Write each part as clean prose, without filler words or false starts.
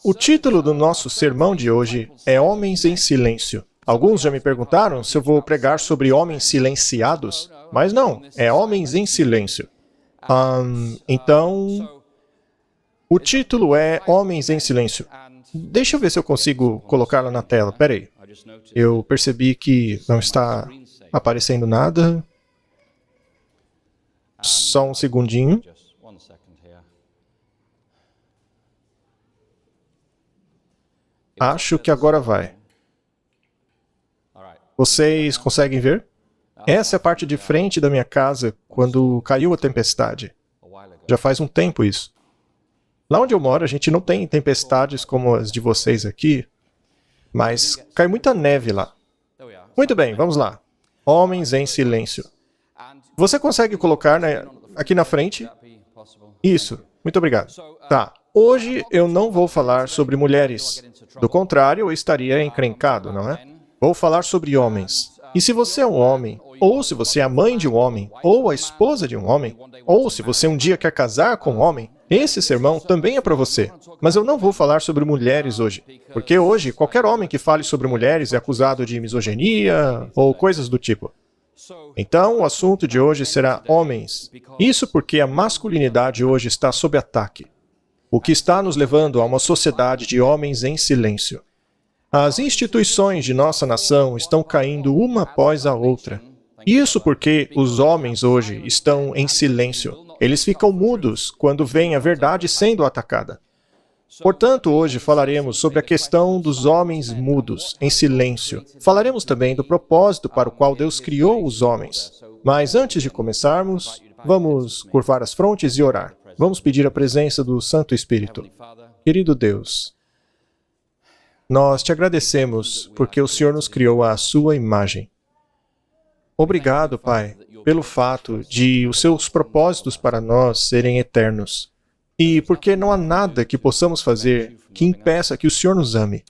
O título do nosso sermão de hoje é Homens em Silêncio. Alguns já me perguntaram se eu vou pregar sobre homens silenciados, mas não, é Homens em Silêncio. Então, o título é Homens em Silêncio. Deixa eu ver se eu consigo colocá-la na tela. Peraí. Eu percebi que não está aparecendo nada. Só um segundinho. Acho que agora vai. Vocês conseguem ver? Essa é a parte de frente da minha casa quando caiu a tempestade. Já faz um tempo isso. Lá onde eu moro, a gente não tem tempestades como as de vocês aqui, mas cai muita neve lá. Muito bem, vamos lá. Homens em silêncio. Você consegue colocar aqui na frente? Isso, muito obrigado. Tá, hoje eu não vou falar sobre mulheres. Do contrário, eu estaria encrencado, não é? Vou falar sobre homens. E se você é um homem, ou se você é a mãe de um homem, ou a esposa de um homem, ou se você um dia quer casar com um homem, esse sermão também é para você. Mas eu não vou falar sobre mulheres hoje, porque hoje qualquer homem que fale sobre mulheres é acusado de misoginia ou coisas do tipo. Então, o assunto de hoje será homens. Isso porque a masculinidade hoje está sob ataque, o que está nos levando a uma sociedade de homens em silêncio. As instituições de nossa nação estão caindo uma após a outra. Isso porque os homens hoje estão em silêncio. Eles ficam mudos quando veem a verdade sendo atacada. Portanto, hoje falaremos sobre a questão dos homens mudos, em silêncio. Falaremos também do propósito para o qual Deus criou os homens. Mas antes de começarmos, vamos curvar as frontes e orar. Vamos pedir a presença do Santo Espírito. Querido Deus, nós te agradecemos porque o Senhor nos criou à sua imagem. Obrigado, Pai, pelo fato de os seus propósitos para nós serem eternos. E porque não há nada que possamos fazer que impeça que o Senhor nos ame.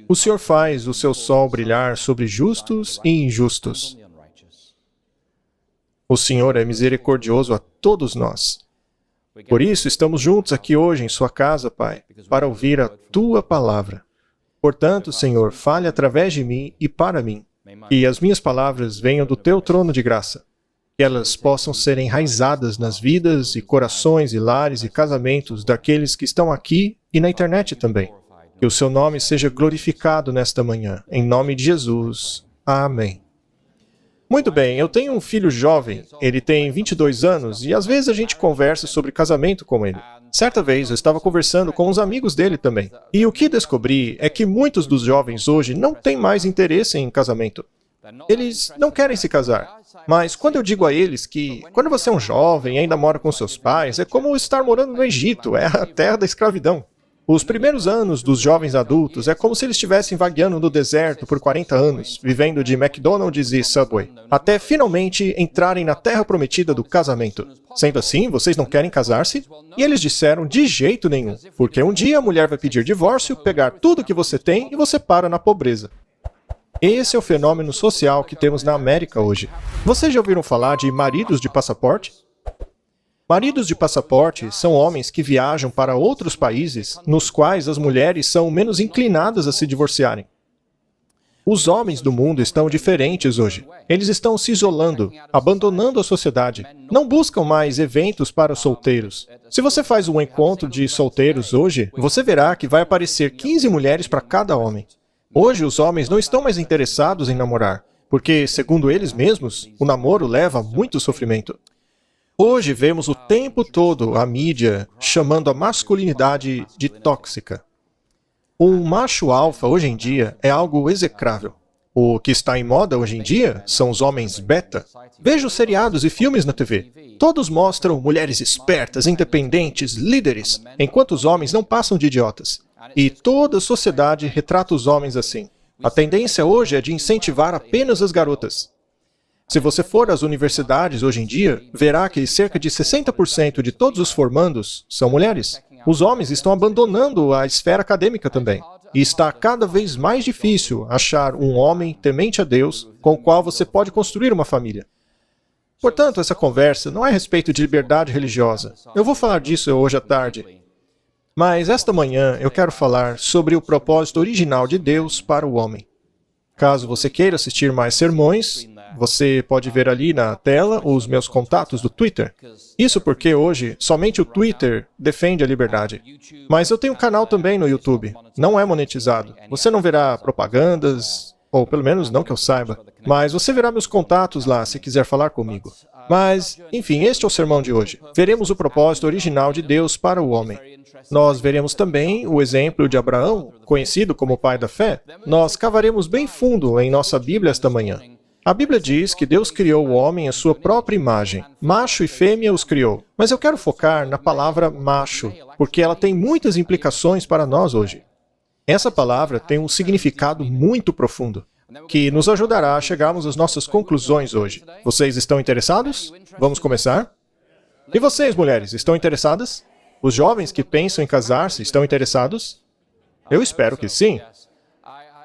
O Senhor faz o seu sol brilhar sobre justos e injustos. O Senhor é misericordioso a todos nós. Por isso, estamos juntos aqui hoje em sua casa, Pai, para ouvir a tua palavra. Portanto, Senhor, fale através de mim e para mim, que as minhas palavras venham do teu trono de graça, que elas possam ser enraizadas nas vidas e corações e lares e casamentos daqueles que estão aqui e na internet também. Que o seu nome seja glorificado nesta manhã, em nome de Jesus. Amém. Muito bem, eu tenho um filho jovem, ele tem 22 anos e às vezes a gente conversa sobre casamento com ele. Certa vez eu estava conversando com uns amigos dele também. E o que descobri é que muitos dos jovens hoje não têm mais interesse em casamento. Eles não querem se casar. Mas quando eu digo a eles que quando você é um jovem e ainda mora com seus pais, é como estar morando no Egito, é a terra da escravidão. Os primeiros anos dos jovens adultos é como se eles estivessem vagueando no deserto por 40 anos, vivendo de McDonald's e Subway, até finalmente entrarem na terra prometida do casamento. Sendo assim, vocês não querem casar-se? E eles disseram de jeito nenhum, porque um dia a mulher vai pedir divórcio, pegar tudo que você tem e você para na pobreza. Esse é o fenômeno social que temos na América hoje. Vocês já ouviram falar de maridos de passaporte? Maridos de passaporte são homens que viajam para outros países nos quais as mulheres são menos inclinadas a se divorciarem. Os homens do mundo estão diferentes hoje. Eles estão se isolando, abandonando a sociedade. Não buscam mais eventos para os solteiros. Se você faz um encontro de solteiros hoje, você verá que vai aparecer 15 mulheres para cada homem. Hoje, os homens não estão mais interessados em namorar, porque, segundo eles mesmos, o namoro leva a muito sofrimento. Hoje vemos o tempo todo a mídia chamando a masculinidade de tóxica. Um macho alfa hoje em dia é algo execrável. O que está em moda hoje em dia são os homens beta. Veja os seriados e filmes na TV. Todos mostram mulheres espertas, independentes, líderes, enquanto os homens não passam de idiotas. E toda a sociedade retrata os homens assim. A tendência hoje é de incentivar apenas as garotas. Se você for às universidades hoje em dia, verá que cerca de 60% de todos os formandos são mulheres. Os homens estão abandonando a esfera acadêmica também. E está cada vez mais difícil achar um homem temente a Deus com o qual você pode construir uma família. Portanto, essa conversa não é a respeito de liberdade religiosa. Eu vou falar disso hoje à tarde. Mas esta manhã eu quero falar sobre o propósito original de Deus para o homem. Caso você queira assistir mais sermões, você pode ver ali na tela os meus contatos do Twitter. Isso porque hoje somente o Twitter defende a liberdade. Mas eu tenho um canal também no YouTube. Não é monetizado. Você não verá propagandas, ou pelo menos não que eu saiba. Mas você verá meus contatos lá se quiser falar comigo. Mas, enfim, este é o sermão de hoje. Veremos o propósito original de Deus para o homem. Nós veremos também o exemplo de Abraão, conhecido como pai da fé. Nós cavaremos bem fundo em nossa Bíblia esta manhã. A Bíblia diz que Deus criou o homem à sua própria imagem. Macho e fêmea os criou. Mas eu quero focar na palavra macho, porque ela tem muitas implicações para nós hoje. Essa palavra tem um significado muito profundo, que nos ajudará a chegarmos às nossas conclusões hoje. Vocês estão interessados? Vamos começar? E vocês, mulheres, estão interessadas? Os jovens que pensam em casar-se estão interessados? Eu espero que sim.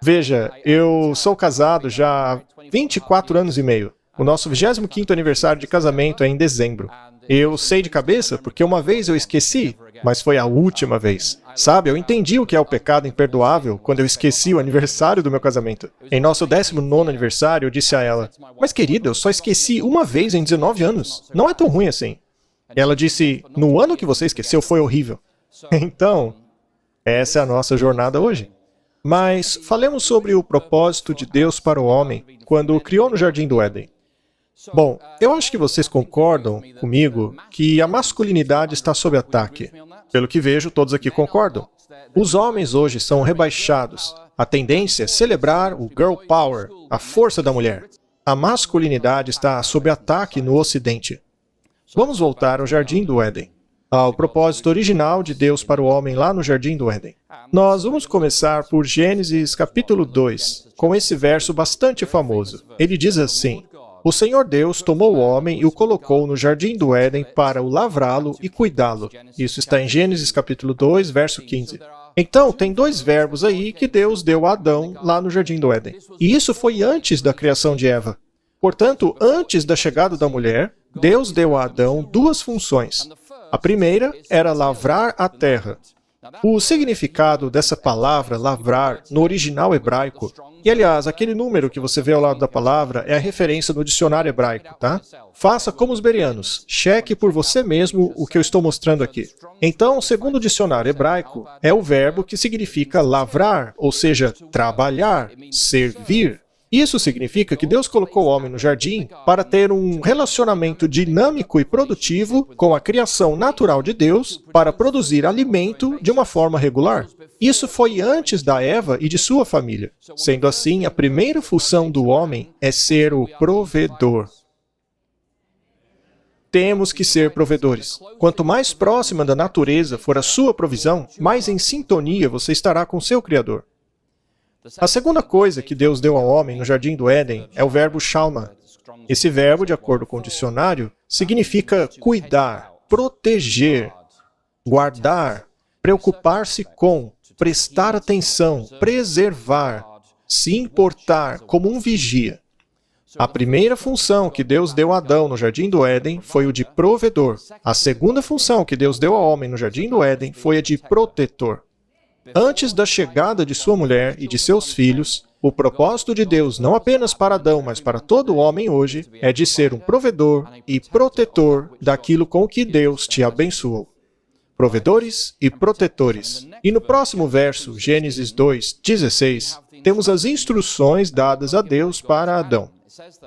Veja, eu sou casado já há 24 anos e meio. O nosso 25º aniversário de casamento é em dezembro. Eu sei de cabeça porque uma vez eu esqueci, mas foi a última vez. Sabe, eu entendi o que é o pecado imperdoável quando eu esqueci o aniversário do meu casamento. Em nosso 19º aniversário, eu disse a ela, mas querida, eu só esqueci uma vez em 19 anos. Não é tão ruim assim. Ela disse, no ano que você esqueceu foi horrível. Então, essa é a nossa jornada hoje. Mas falemos sobre o propósito de Deus para o homem quando o criou no Jardim do Éden. Bom, eu acho que vocês concordam comigo que a masculinidade está sob ataque. Pelo que vejo, todos aqui concordam. Os homens hoje são rebaixados. A tendência é celebrar o girl power, a força da mulher. A masculinidade está sob ataque no Ocidente. Vamos voltar ao Jardim do Éden, ao propósito original de Deus para o homem lá no Jardim do Éden. Nós vamos começar por Gênesis capítulo 2, com esse verso bastante famoso. Ele diz assim, o Senhor Deus tomou o homem e o colocou no Jardim do Éden para o lavrá-lo e cuidá-lo. Isso está em Gênesis capítulo 2, verso 15. Então, tem dois verbos aí que Deus deu a Adão lá no Jardim do Éden. E isso foi antes da criação de Eva. Portanto, antes da chegada da mulher, Deus deu a Adão duas funções. A primeira era lavrar a terra. O significado dessa palavra, lavrar, no original hebraico, e aliás, aquele número que você vê ao lado da palavra é a referência no dicionário hebraico, tá? Faça como os bereanos, cheque por você mesmo o que eu estou mostrando aqui. Então, segundo o dicionário hebraico, é o verbo que significa lavrar, ou seja, trabalhar, servir. Isso significa que Deus colocou o homem no jardim para ter um relacionamento dinâmico e produtivo com a criação natural de Deus para produzir alimento de uma forma regular. Isso foi antes da Eva e de sua família. Sendo assim, a primeira função do homem é ser o provedor. Temos que ser provedores. Quanto mais próxima da natureza for a sua provisão, mais em sintonia você estará com seu Criador. A segunda coisa que Deus deu ao homem no Jardim do Éden é o verbo shalma. Esse verbo, de acordo com o dicionário, significa cuidar, proteger, guardar, preocupar-se com, prestar atenção, preservar, se importar como um vigia. A primeira função que Deus deu a Adão no Jardim do Éden foi o de provedor. A segunda função que Deus deu ao homem no Jardim do Éden foi a de protetor. Antes da chegada de sua mulher e de seus filhos, o propósito de Deus, não apenas para Adão, mas para todo homem hoje, é de ser um provedor e protetor daquilo com que Deus te abençoou. Provedores e protetores. E no próximo verso, Gênesis 2:16, temos as instruções dadas a Deus para Adão.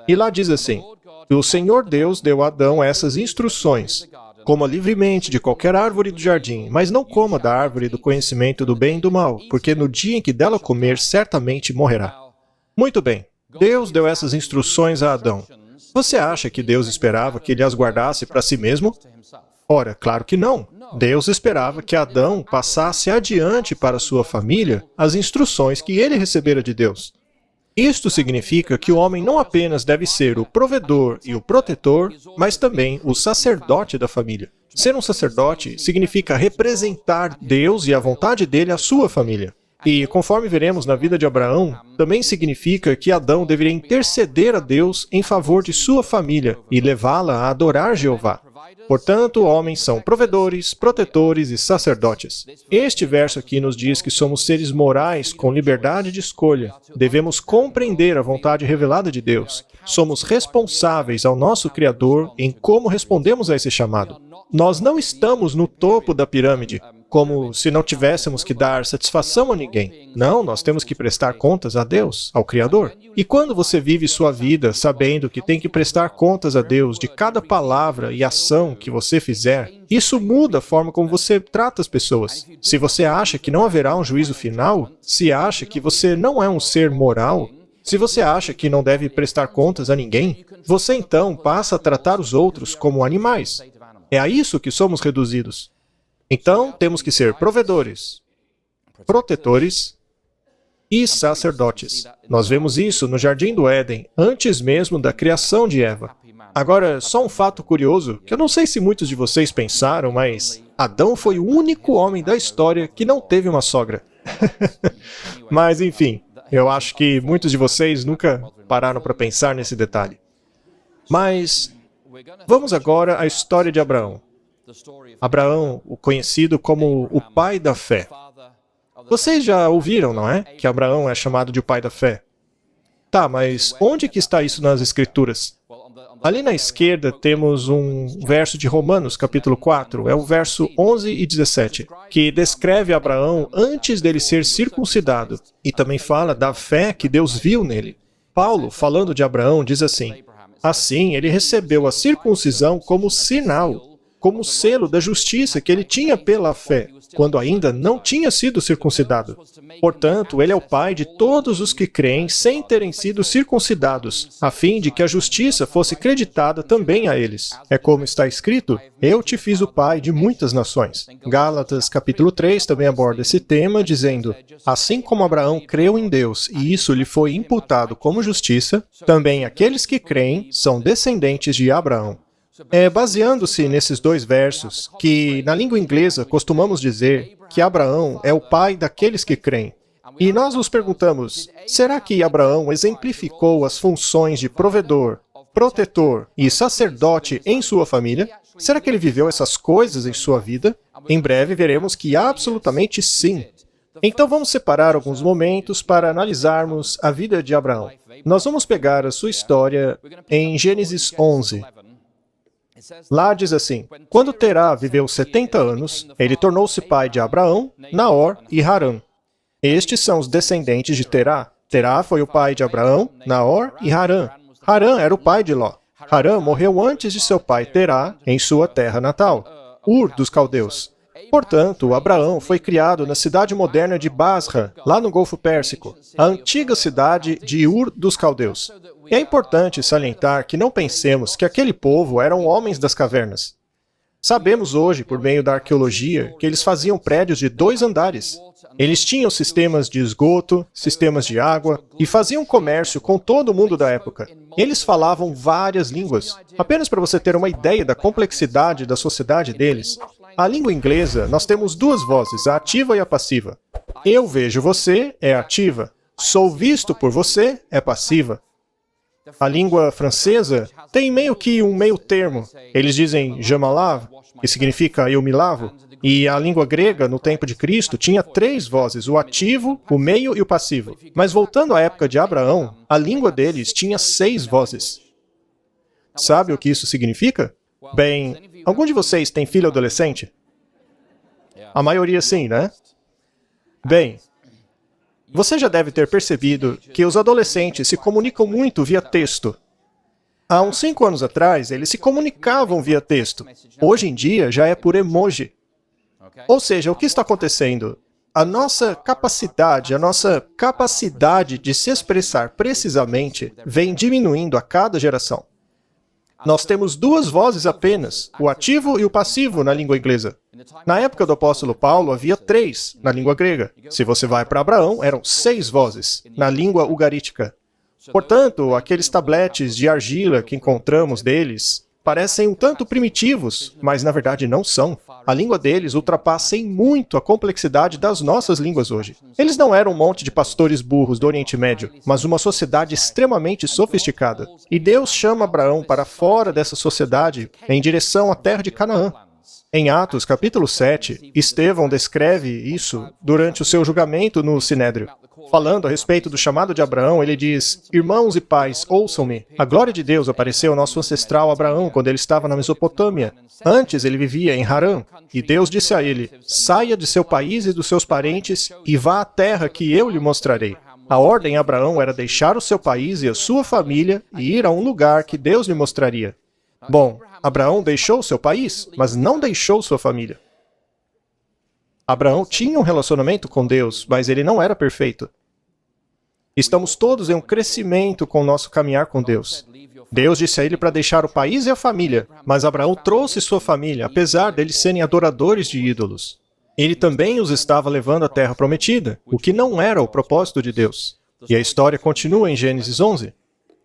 E lá diz assim, o Senhor Deus deu a Adão essas instruções. Coma livremente de qualquer árvore do jardim, mas não coma da árvore do conhecimento do bem e do mal, porque no dia em que dela comer, certamente morrerá. Muito bem, Deus deu essas instruções a Adão. Você acha que Deus esperava que ele as guardasse para si mesmo? Ora, claro que não. Deus esperava que Adão passasse adiante para sua família as instruções que ele recebera de Deus. Isto significa que o homem não apenas deve ser o provedor e o protetor, mas também o sacerdote da família. Ser um sacerdote significa representar Deus e a vontade dele à sua família. E conforme veremos na vida de Abraão, também significa que Adão deveria interceder a Deus em favor de sua família e levá-la a adorar Jeová. Portanto, homens são provedores, protetores e sacerdotes. Este verso aqui nos diz que somos seres morais com liberdade de escolha. Devemos compreender a vontade revelada de Deus. Somos responsáveis ao nosso Criador em como respondemos a esse chamado. Nós não estamos no topo da pirâmide, como se não tivéssemos que dar satisfação a ninguém. Não, nós temos que prestar contas a Deus, ao Criador. E quando você vive sua vida sabendo que tem que prestar contas a Deus de cada palavra e ação que você fizer, isso muda a forma como você trata as pessoas. Se você acha que não haverá um juízo final, se acha que você não é um ser moral, se você acha que não deve prestar contas a ninguém, você então passa a tratar os outros como animais. É a isso que somos reduzidos. Então, temos que ser provedores, protetores e sacerdotes. Nós vemos isso no Jardim do Éden, antes mesmo da criação de Eva. Agora, só um fato curioso, que eu não sei se muitos de vocês pensaram, mas Adão foi o único homem da história que não teve uma sogra. Mas, enfim, eu acho que muitos de vocês nunca pararam para pensar nesse detalhe. Mas, vamos agora à história de Abraão. Abraão, o conhecido como o pai da fé. Vocês já ouviram, não é? Que Abraão é chamado de o pai da fé. Tá, mas onde que está isso nas Escrituras? Ali na esquerda temos um verso de Romanos, capítulo 4, é o verso 11 e 17, que descreve Abraão antes dele ser circuncidado, e também fala da fé que Deus viu nele. Paulo, falando de Abraão, diz assim: assim, ele recebeu a circuncisão como sinal, como selo da justiça que ele tinha pela fé, quando ainda não tinha sido circuncidado. Portanto, ele é o pai de todos os que creem sem terem sido circuncidados, a fim de que a justiça fosse creditada também a eles. É como está escrito: eu te fiz o pai de muitas nações. Gálatas, capítulo 3, também aborda esse tema, dizendo: assim como Abraão creu em Deus e isso lhe foi imputado como justiça, também aqueles que creem são descendentes de Abraão. É baseando-se nesses dois versos que, na língua inglesa, costumamos dizer que Abraão é o pai daqueles que creem. E nós nos perguntamos, será que Abraão exemplificou as funções de provedor, protetor e sacerdote em sua família? Será que ele viveu essas coisas em sua vida? Em breve veremos que absolutamente sim. Então vamos separar alguns momentos para analisarmos a vida de Abraão. Nós vamos pegar a sua história em Gênesis 11. Lá diz assim: quando Terá viveu 70 anos, ele tornou-se pai de Abraão, Naor e Harã. Estes são os descendentes de Terá. Terá foi o pai de Abraão, Naor e Harã. Harã era o pai de Ló. Harã morreu antes de seu pai Terá, em sua terra natal, Ur dos Caldeus. Portanto, Abraão foi criado na cidade moderna de Basra, lá no Golfo Pérsico, a antiga cidade de Ur dos Caldeus. E é importante salientar que não pensemos que aquele povo eram homens das cavernas. Sabemos hoje, por meio da arqueologia, que eles faziam prédios de 2 andares. Eles tinham sistemas de esgoto, sistemas de água e faziam comércio com todo o mundo da época. Eles falavam várias línguas. Apenas para você ter uma ideia da complexidade da sociedade deles, a língua inglesa, nós temos 2 vozes, a ativa e a passiva. Eu vejo você é ativa. Sou visto por você é passiva. A língua francesa tem meio que um meio termo. Eles dizem je me lave, que significa eu me lavo. E a língua grega, no tempo de Cristo, tinha 3 vozes, o ativo, o meio e o passivo. Mas voltando à época de Abraão, a língua deles tinha 6 vozes. Sabe o que isso significa? Bem, algum de vocês tem filho adolescente? A maioria sim, né? Bem, você já deve ter percebido que os adolescentes se comunicam muito via texto. Há uns 5 anos atrás, eles se comunicavam via texto. Hoje em dia, já é por emoji. Ou seja, o que está acontecendo? A nossa capacidade de se expressar precisamente vem diminuindo a cada geração. Nós temos 2 vozes apenas, o ativo e o passivo na língua inglesa. Na época do apóstolo Paulo, havia 3 na língua grega. Se você vai para Abraão, eram 6 vozes na língua ugarítica. Portanto, aqueles tabletes de argila que encontramos deles parecem um tanto primitivos, mas na verdade não são. A língua deles ultrapassa em muito a complexidade das nossas línguas hoje. Eles não eram um monte de pastores burros do Oriente Médio, mas uma sociedade extremamente sofisticada. E Deus chama Abraão para fora dessa sociedade em direção à terra de Canaã. Em Atos, capítulo 7, Estevão descreve isso durante o seu julgamento no Sinédrio. Falando a respeito do chamado de Abraão, ele diz: Irmãos e pais, ouçam-me. A glória de Deus apareceu ao nosso ancestral Abraão quando ele estava na Mesopotâmia. Antes ele vivia em Harã. E Deus disse a ele: Saia de seu país e dos seus parentes e vá à terra que eu lhe mostrarei. A ordem a Abraão era deixar o seu país e a sua família e ir a um lugar que Deus lhe mostraria. Bom, Abraão deixou seu país, mas não deixou sua família. Abraão tinha um relacionamento com Deus, mas ele não era perfeito. Estamos todos em um crescimento com o nosso caminhar com Deus. Deus disse a ele para deixar o país e a família, mas Abraão trouxe sua família, apesar deles serem adoradores de ídolos. Ele também os estava levando à terra prometida, o que não era o propósito de Deus. E a história continua em Gênesis 11.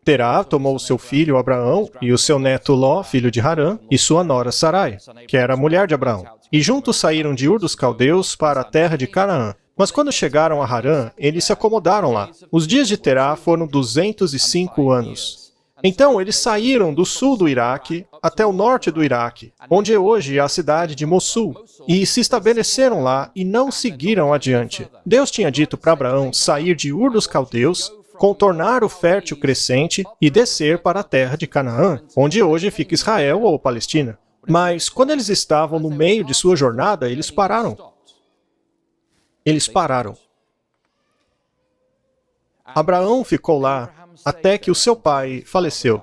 Terá tomou seu filho Abraão e o seu neto Ló, filho de Harã, e sua nora Sarai, que era a mulher de Abraão. E juntos saíram de Ur dos Caldeus para a terra de Canaã. Mas quando chegaram a Harã, eles se acomodaram lá. Os dias de Terá foram 205 anos. Então eles saíram do sul do Iraque até o norte do Iraque, onde é hoje a cidade de Mossul, e se estabeleceram lá e não seguiram adiante. Deus tinha dito para Abraão sair de Ur dos Caldeus, contornar o fértil crescente e descer para a terra de Canaã, onde hoje fica Israel ou Palestina. Mas quando eles estavam no meio de sua jornada, eles pararam. Abraão ficou lá até que o seu pai faleceu.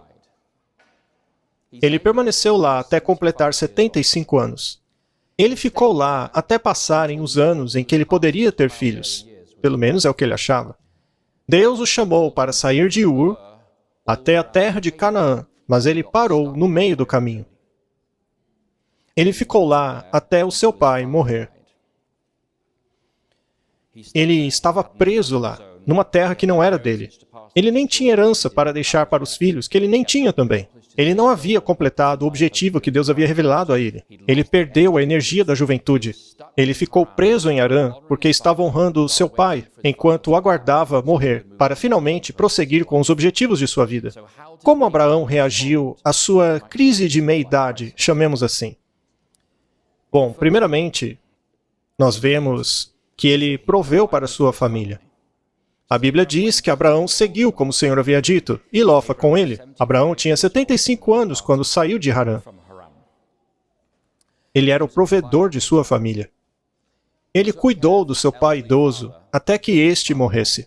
Ele permaneceu lá até completar 75 anos. Ele ficou lá até passarem os anos em que ele poderia ter filhos. Pelo menos é o que ele achava. Deus o chamou para sair de Ur até a terra de Canaã, mas ele parou no meio do caminho. Ele ficou lá até o seu pai morrer. Ele estava preso lá, numa terra que não era dele. Ele nem tinha herança para deixar para os filhos, que ele nem tinha também. Ele não havia completado o objetivo que Deus havia revelado a ele. Ele perdeu a energia da juventude. Ele ficou preso em Harã porque estava honrando seu pai, enquanto aguardava morrer, para finalmente prosseguir com os objetivos de sua vida. Como Abraão reagiu à sua crise de meia-idade, chamemos assim? Bom, primeiramente, nós vemos que ele proveu para sua família. A Bíblia diz que Abraão seguiu como o Senhor havia dito, e Ló foi com ele. Abraão tinha 75 anos quando saiu de Harã. Ele era o provedor de sua família. Ele cuidou do seu pai idoso até que este morresse.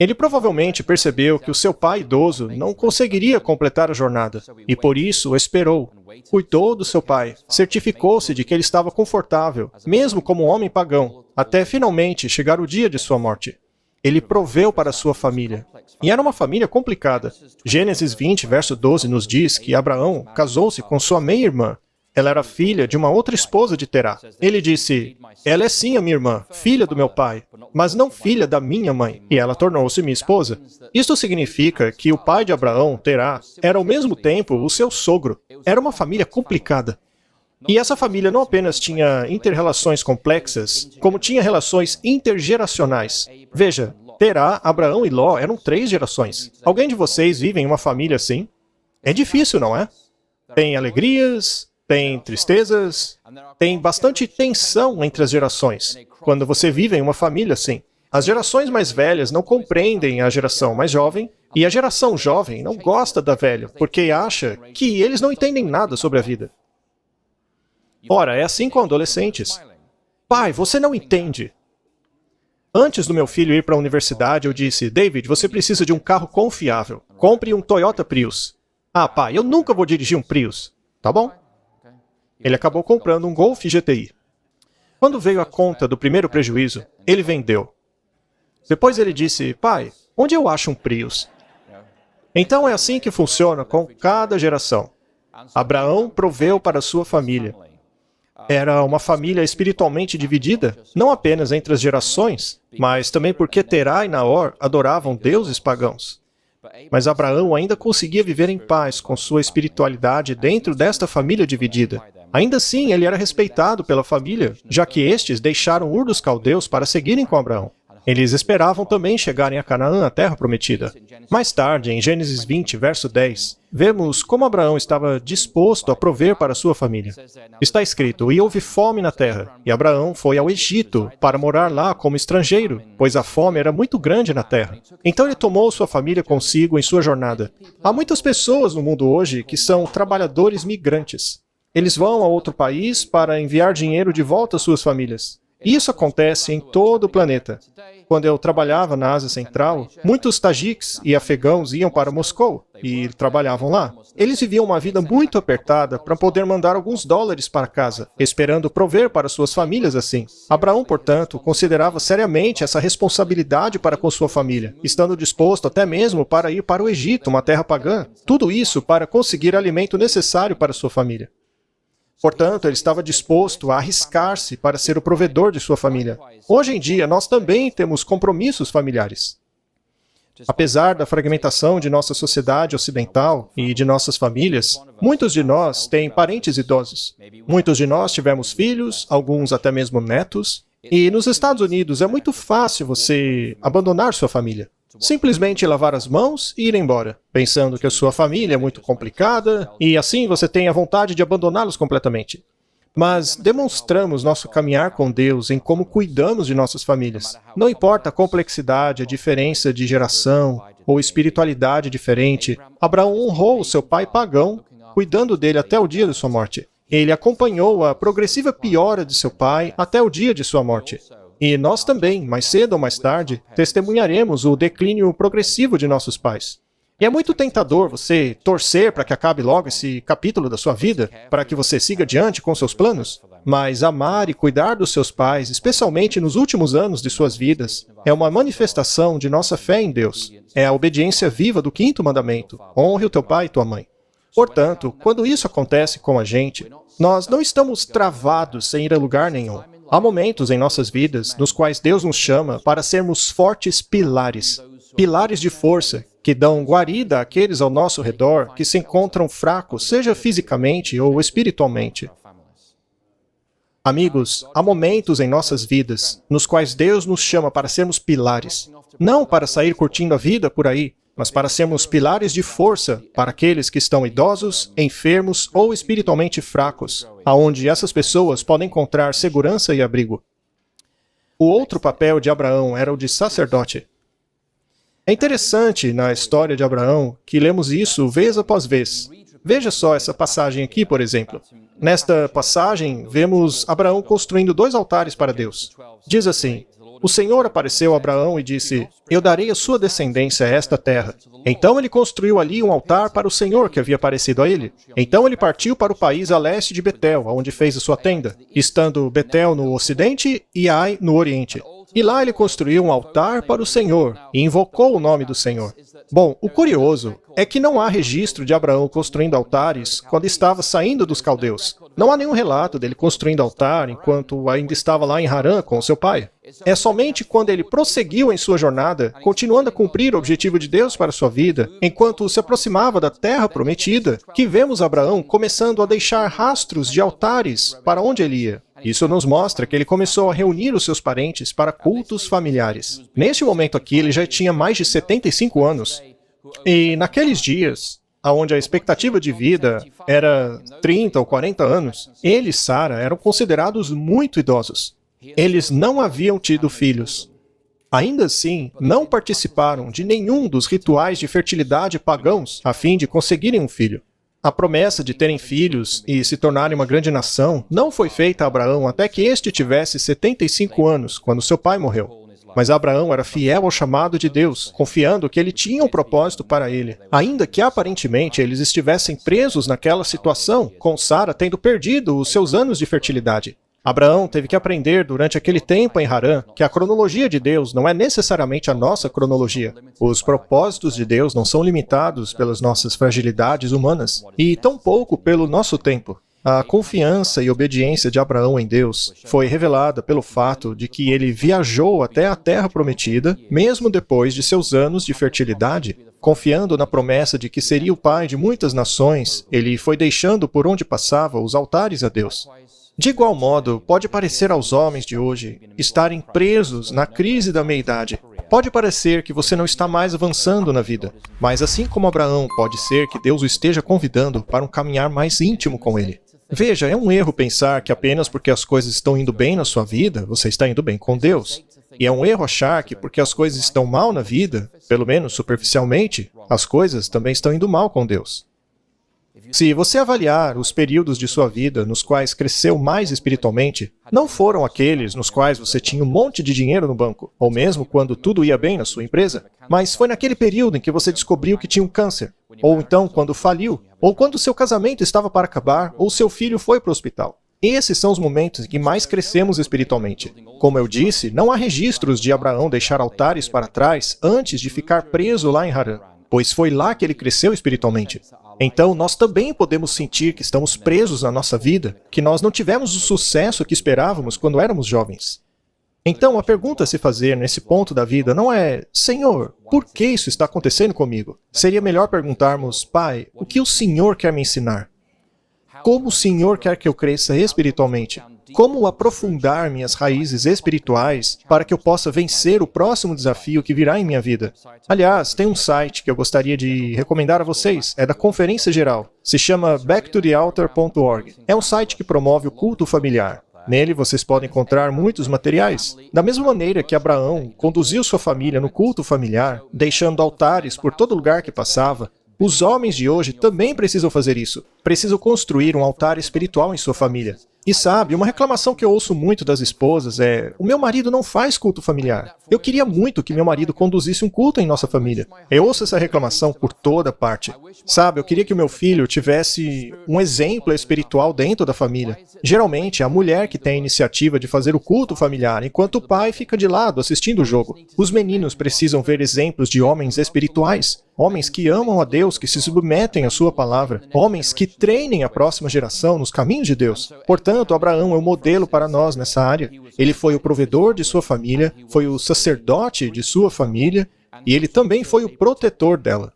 Ele provavelmente percebeu que o seu pai idoso não conseguiria completar a jornada, e por isso o esperou. Cuidou do seu pai, certificou-se de que ele estava confortável, mesmo como um homem pagão, até finalmente chegar o dia de sua morte. Ele proveu para sua família. E era uma família complicada. Gênesis 20, verso 12, nos diz que Abraão casou-se com sua meia-irmã. Ela era filha de uma outra esposa de Terá. Ele disse: ela é sim a minha irmã, filha do meu pai, mas não filha da minha mãe. E ela tornou-se minha esposa. Isto significa que o pai de Abraão, Terá, era ao mesmo tempo o seu sogro. Era uma família complicada. E essa família não apenas tinha inter-relações complexas, como tinha relações intergeracionais. Veja, Terá, Abraão e Ló eram 3 gerações. Alguém de vocês vive em uma família assim? É difícil, não é? Tem alegrias, tem tristezas, tem bastante tensão entre as gerações. Quando você vive em uma família assim, as gerações mais velhas não compreendem a geração mais jovem, e a geração jovem não gosta da velha, porque acha que eles não entendem nada sobre a vida. Ora, é assim com adolescentes. Pai, você não entende. Antes do meu filho ir para a universidade, eu disse: David, você precisa de um carro confiável. Compre um Toyota Prius. Ah, pai, eu nunca vou dirigir um Prius. Tá bom. Ele acabou comprando um Golf GTI. Quando veio a conta do primeiro prejuízo, ele vendeu. Depois ele disse: pai, onde eu acho um Prius? Então é assim que funciona com cada geração. Abraão proveu para sua família. Era uma família espiritualmente dividida, não apenas entre as gerações, mas também porque Terá e Naor adoravam deuses pagãos. Mas Abraão ainda conseguia viver em paz com sua espiritualidade dentro desta família dividida. Ainda assim, ele era respeitado pela família, já que estes deixaram Ur dos Caldeus para seguirem com Abraão. Eles esperavam também chegarem a Canaã, a terra prometida. Mais tarde, em Gênesis 20, verso 10, vemos como Abraão estava disposto a prover para sua família. Está escrito, e houve fome na terra, e Abraão foi ao Egito para morar lá como estrangeiro, pois a fome era muito grande na terra. Então ele tomou sua família consigo em sua jornada. Há muitas pessoas no mundo hoje que são trabalhadores migrantes. Eles vão a outro país para enviar dinheiro de volta às suas famílias. Isso acontece em todo o planeta. Quando eu trabalhava na Ásia Central, muitos tajiques e afegãos iam para Moscou e trabalhavam lá. Eles viviam uma vida muito apertada para poder mandar alguns dólares para casa, esperando prover para suas famílias assim. Abraão, portanto, considerava seriamente essa responsabilidade para com sua família, estando disposto até mesmo para ir para o Egito, uma terra pagã. Tudo isso para conseguir alimento necessário para sua família. Portanto, ele estava disposto a arriscar-se para ser o provedor de sua família. Hoje em dia, nós também temos compromissos familiares. Apesar da fragmentação de nossa sociedade ocidental e de nossas famílias, muitos de nós têm parentes idosos. Muitos de nós tivemos filhos, alguns até mesmo netos. E nos Estados Unidos é muito fácil você abandonar sua família. Simplesmente lavar as mãos e ir embora, pensando que a sua família é muito complicada e assim você tem a vontade de abandoná-los completamente. Mas demonstramos nosso caminhar com Deus em como cuidamos de nossas famílias. Não importa a complexidade, a diferença de geração ou espiritualidade diferente, Abraão honrou o seu pai pagão, cuidando dele até o dia de sua morte. Ele acompanhou a progressiva piora de seu pai até o dia de sua morte. E nós também, mais cedo ou mais tarde, testemunharemos o declínio progressivo de nossos pais. E é muito tentador você torcer para que acabe logo esse capítulo da sua vida, para que você siga adiante com seus planos. Mas amar e cuidar dos seus pais, especialmente nos últimos anos de suas vidas, é uma manifestação de nossa fé em Deus. É a obediência viva do 5º mandamento: honre o teu pai e tua mãe. Portanto, quando isso acontece com a gente, nós não estamos travados sem ir a lugar nenhum. Há momentos em nossas vidas nos quais Deus nos chama para sermos fortes pilares, pilares de força, que dão guarida àqueles ao nosso redor que se encontram fracos, seja fisicamente ou espiritualmente. Amigos, há momentos em nossas vidas nos quais Deus nos chama para sermos pilares, não para sair curtindo a vida por aí, mas para sermos pilares de força para aqueles que estão idosos, enfermos ou espiritualmente fracos, aonde essas pessoas podem encontrar segurança e abrigo. O outro papel de Abraão era o de sacerdote. É interessante na história de Abraão que lemos isso vez após vez. Veja só essa passagem aqui, por exemplo. Nesta passagem, vemos Abraão construindo 2 altares para Deus. Diz assim: o Senhor apareceu a Abraão e disse: eu darei a sua descendência a esta terra. Então ele construiu ali um altar para o Senhor que havia aparecido a ele. Então ele partiu para o país a leste de Betel, onde fez a sua tenda, estando Betel no ocidente e Ai no oriente. E lá ele construiu um altar para o Senhor e invocou o nome do Senhor. Bom, o curioso é que não há registro de Abraão construindo altares quando estava saindo dos caldeus. Não há nenhum relato dele construindo altar enquanto ainda estava lá em Harã com seu pai. É somente quando ele prosseguiu em sua jornada, continuando a cumprir o objetivo de Deus para sua vida, enquanto se aproximava da terra prometida, que vemos Abraão começando a deixar rastros de altares para onde ele ia. Isso nos mostra que ele começou a reunir os seus parentes para cultos familiares. Neste momento aqui, ele já tinha mais de 75 anos. E naqueles dias, onde a expectativa de vida era 30 ou 40 anos, ele e Sara eram considerados muito idosos. Eles não haviam tido filhos. Ainda assim, não participaram de nenhum dos rituais de fertilidade pagãos a fim de conseguirem um filho. A promessa de terem filhos e se tornarem uma grande nação não foi feita a Abraão até que este tivesse 75 anos, quando seu pai morreu. Mas Abraão era fiel ao chamado de Deus, confiando que ele tinha um propósito para ele, ainda que aparentemente eles estivessem presos naquela situação, com Sara tendo perdido os seus anos de fertilidade. Abraão teve que aprender durante aquele tempo em Harã que a cronologia de Deus não é necessariamente a nossa cronologia. Os propósitos de Deus não são limitados pelas nossas fragilidades humanas, e tampouco pelo nosso tempo. A confiança e obediência de Abraão em Deus foi revelada pelo fato de que ele viajou até a terra prometida, mesmo depois de seus anos de fertilidade, confiando na promessa de que seria o pai de muitas nações, ele foi deixando por onde passava os altares a Deus. De igual modo, pode parecer aos homens de hoje estarem presos na crise da meia-idade. Pode parecer que você não está mais avançando na vida, mas assim como Abraão, pode ser que Deus o esteja convidando para um caminhar mais íntimo com ele. Veja, é um erro pensar que apenas porque as coisas estão indo bem na sua vida, você está indo bem com Deus. E é um erro achar que porque as coisas estão mal na vida, pelo menos superficialmente, as coisas também estão indo mal com Deus. Se você avaliar os períodos de sua vida nos quais cresceu mais espiritualmente, não foram aqueles nos quais você tinha um monte de dinheiro no banco, ou mesmo quando tudo ia bem na sua empresa, mas foi naquele período em que você descobriu que tinha um câncer, ou então quando faliu, ou quando seu casamento estava para acabar, ou seu filho foi para o hospital. Esses são os momentos em que mais crescemos espiritualmente. Como eu disse, não há registros de Abraão deixar altares para trás antes de ficar preso lá em Harã, pois foi lá que ele cresceu espiritualmente. Então, nós também podemos sentir que estamos presos na nossa vida, que nós não tivemos o sucesso que esperávamos quando éramos jovens. Então, a pergunta a se fazer nesse ponto da vida não é, Senhor, por que isso está acontecendo comigo? Seria melhor perguntarmos, Pai, o que o Senhor quer me ensinar? Como o Senhor quer que eu cresça espiritualmente? Como aprofundar minhas raízes espirituais para que eu possa vencer o próximo desafio que virá em minha vida? Aliás, tem um site que eu gostaria de recomendar a vocês, é da Conferência Geral. Se chama backtothealtar.org. É um site que promove o culto familiar. Nele vocês podem encontrar muitos materiais. Da mesma maneira que Abraão conduziu sua família no culto familiar, deixando altares por todo lugar que passava, os homens de hoje também precisam fazer isso. Precisam construir um altar espiritual em sua família. E sabe, uma reclamação que eu ouço muito das esposas é: o meu marido não faz culto familiar. Eu queria muito que meu marido conduzisse um culto em nossa família. Eu ouço essa reclamação por toda parte. Sabe, eu queria que o meu filho tivesse um exemplo espiritual dentro da família. Geralmente, é a mulher que tem a iniciativa de fazer o culto familiar, enquanto o pai fica de lado assistindo o jogo. Os meninos precisam ver exemplos de homens espirituais. Homens que amam a Deus, que se submetem à sua palavra. Homens que treinem a próxima geração nos caminhos de Deus. Portanto, Abraão é um modelo para nós nessa área. Ele foi o provedor de sua família, foi o sacerdote de sua família, e ele também foi o protetor dela.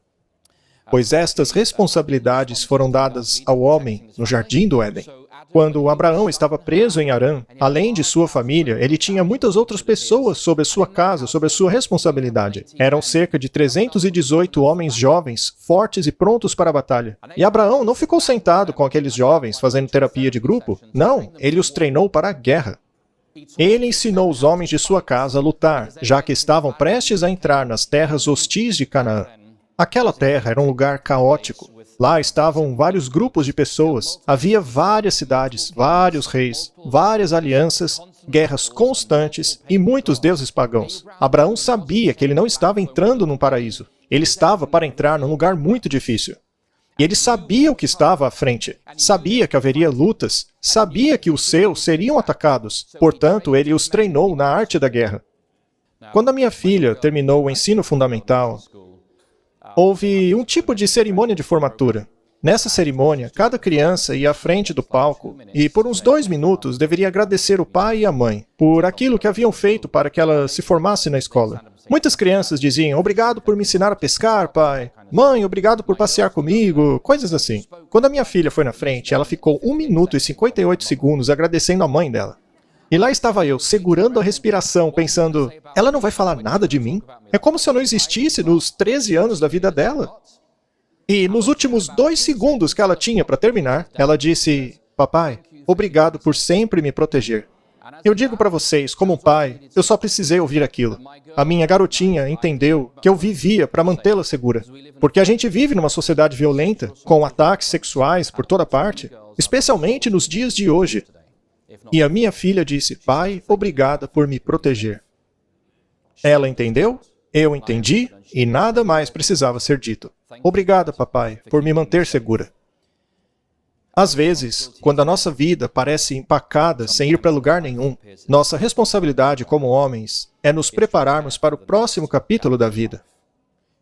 Pois estas responsabilidades foram dadas ao homem no Jardim do Éden. Quando Abraão estava preso em Harã, além de sua família, ele tinha muitas outras pessoas sobre a sua casa, sobre a sua responsabilidade. Eram cerca de 318 homens jovens, fortes e prontos para a batalha. E Abraão não ficou sentado com aqueles jovens fazendo terapia de grupo. Não, ele os treinou para a guerra. Ele ensinou os homens de sua casa a lutar, já que estavam prestes a entrar nas terras hostis de Canaã. Aquela terra era um lugar caótico. Lá estavam vários grupos de pessoas, havia várias cidades, vários reis, várias alianças, guerras constantes e muitos deuses pagãos. Abraão sabia que ele não estava entrando num paraíso. Ele estava para entrar num lugar muito difícil. E ele sabia o que estava à frente, sabia que haveria lutas, sabia que os seus seriam atacados, portanto, ele os treinou na arte da guerra. Quando a minha filha terminou o ensino fundamental, houve um tipo de cerimônia de formatura. Nessa cerimônia, cada criança ia à frente do palco e, por uns 2 minutos, deveria agradecer o pai e a mãe por aquilo que haviam feito para que ela se formasse na escola. Muitas crianças diziam: obrigado por me ensinar a pescar, pai. Mãe, obrigado por passear comigo, coisas assim. Quando a minha filha foi na frente, ela ficou 1 minuto e 58 segundos agradecendo a mãe dela. E lá estava eu, segurando a respiração, pensando, ela não vai falar nada de mim? É como se eu não existisse nos 13 anos da vida dela. E nos últimos 2 segundos que ela tinha para terminar, ela disse, papai, obrigado por sempre me proteger. Eu digo para vocês, como pai, eu só precisei ouvir aquilo. A minha garotinha entendeu que eu vivia para mantê-la segura. Porque a gente vive numa sociedade violenta, com ataques sexuais por toda parte, especialmente nos dias de hoje. E a minha filha disse, pai, obrigada por me proteger. Ela entendeu, eu entendi, e nada mais precisava ser dito. Obrigada, papai, por me manter segura. Às vezes, quando a nossa vida parece empacada sem ir para lugar nenhum, nossa responsabilidade como homens é nos prepararmos para o próximo capítulo da vida.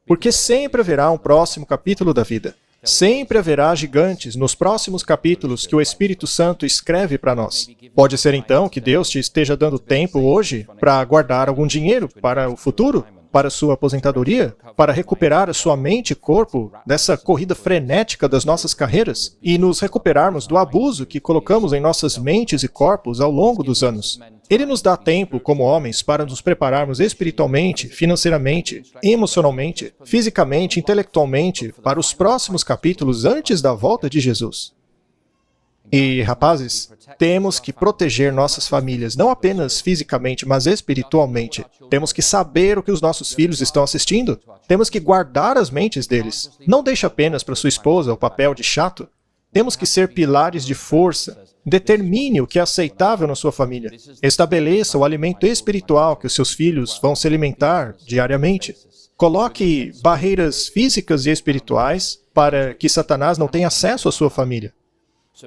Porque sempre haverá um próximo capítulo da vida. Sempre haverá gigantes nos próximos capítulos que o Espírito Santo escreve para nós. Pode ser então que Deus te esteja dando tempo hoje para guardar algum dinheiro para o futuro? para sua aposentadoria, para recuperar a sua mente e corpo dessa corrida frenética das nossas carreiras e nos recuperarmos do abuso que colocamos em nossas mentes e corpos ao longo dos anos. Ele nos dá tempo, como homens, para nos prepararmos espiritualmente, financeiramente, emocionalmente, fisicamente, intelectualmente, para os próximos capítulos antes da volta de Jesus. E, rapazes, temos que proteger nossas famílias, não apenas fisicamente, mas espiritualmente. Temos que saber o que os nossos filhos estão assistindo. Temos que guardar as mentes deles. Não deixe apenas para sua esposa o papel de chato. Temos que ser pilares de força. Determine o que é aceitável na sua família. Estabeleça o alimento espiritual que os seus filhos vão se alimentar diariamente. Coloque barreiras físicas e espirituais para que Satanás não tenha acesso à sua família.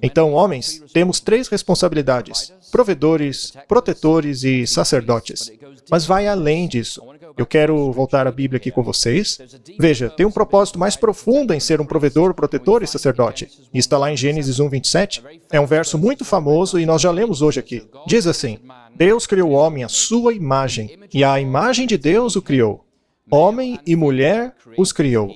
Então, homens, temos 3 responsabilidades: provedores, protetores e sacerdotes. Mas vai além disso. Eu quero voltar à Bíblia aqui com vocês. Veja, tem um propósito mais profundo em ser um provedor, protetor e sacerdote. E está lá em Gênesis 1:27. É um verso muito famoso e nós já lemos hoje aqui. Diz assim: Deus criou o homem à sua imagem, e à imagem de Deus o criou. Homem e mulher os criou.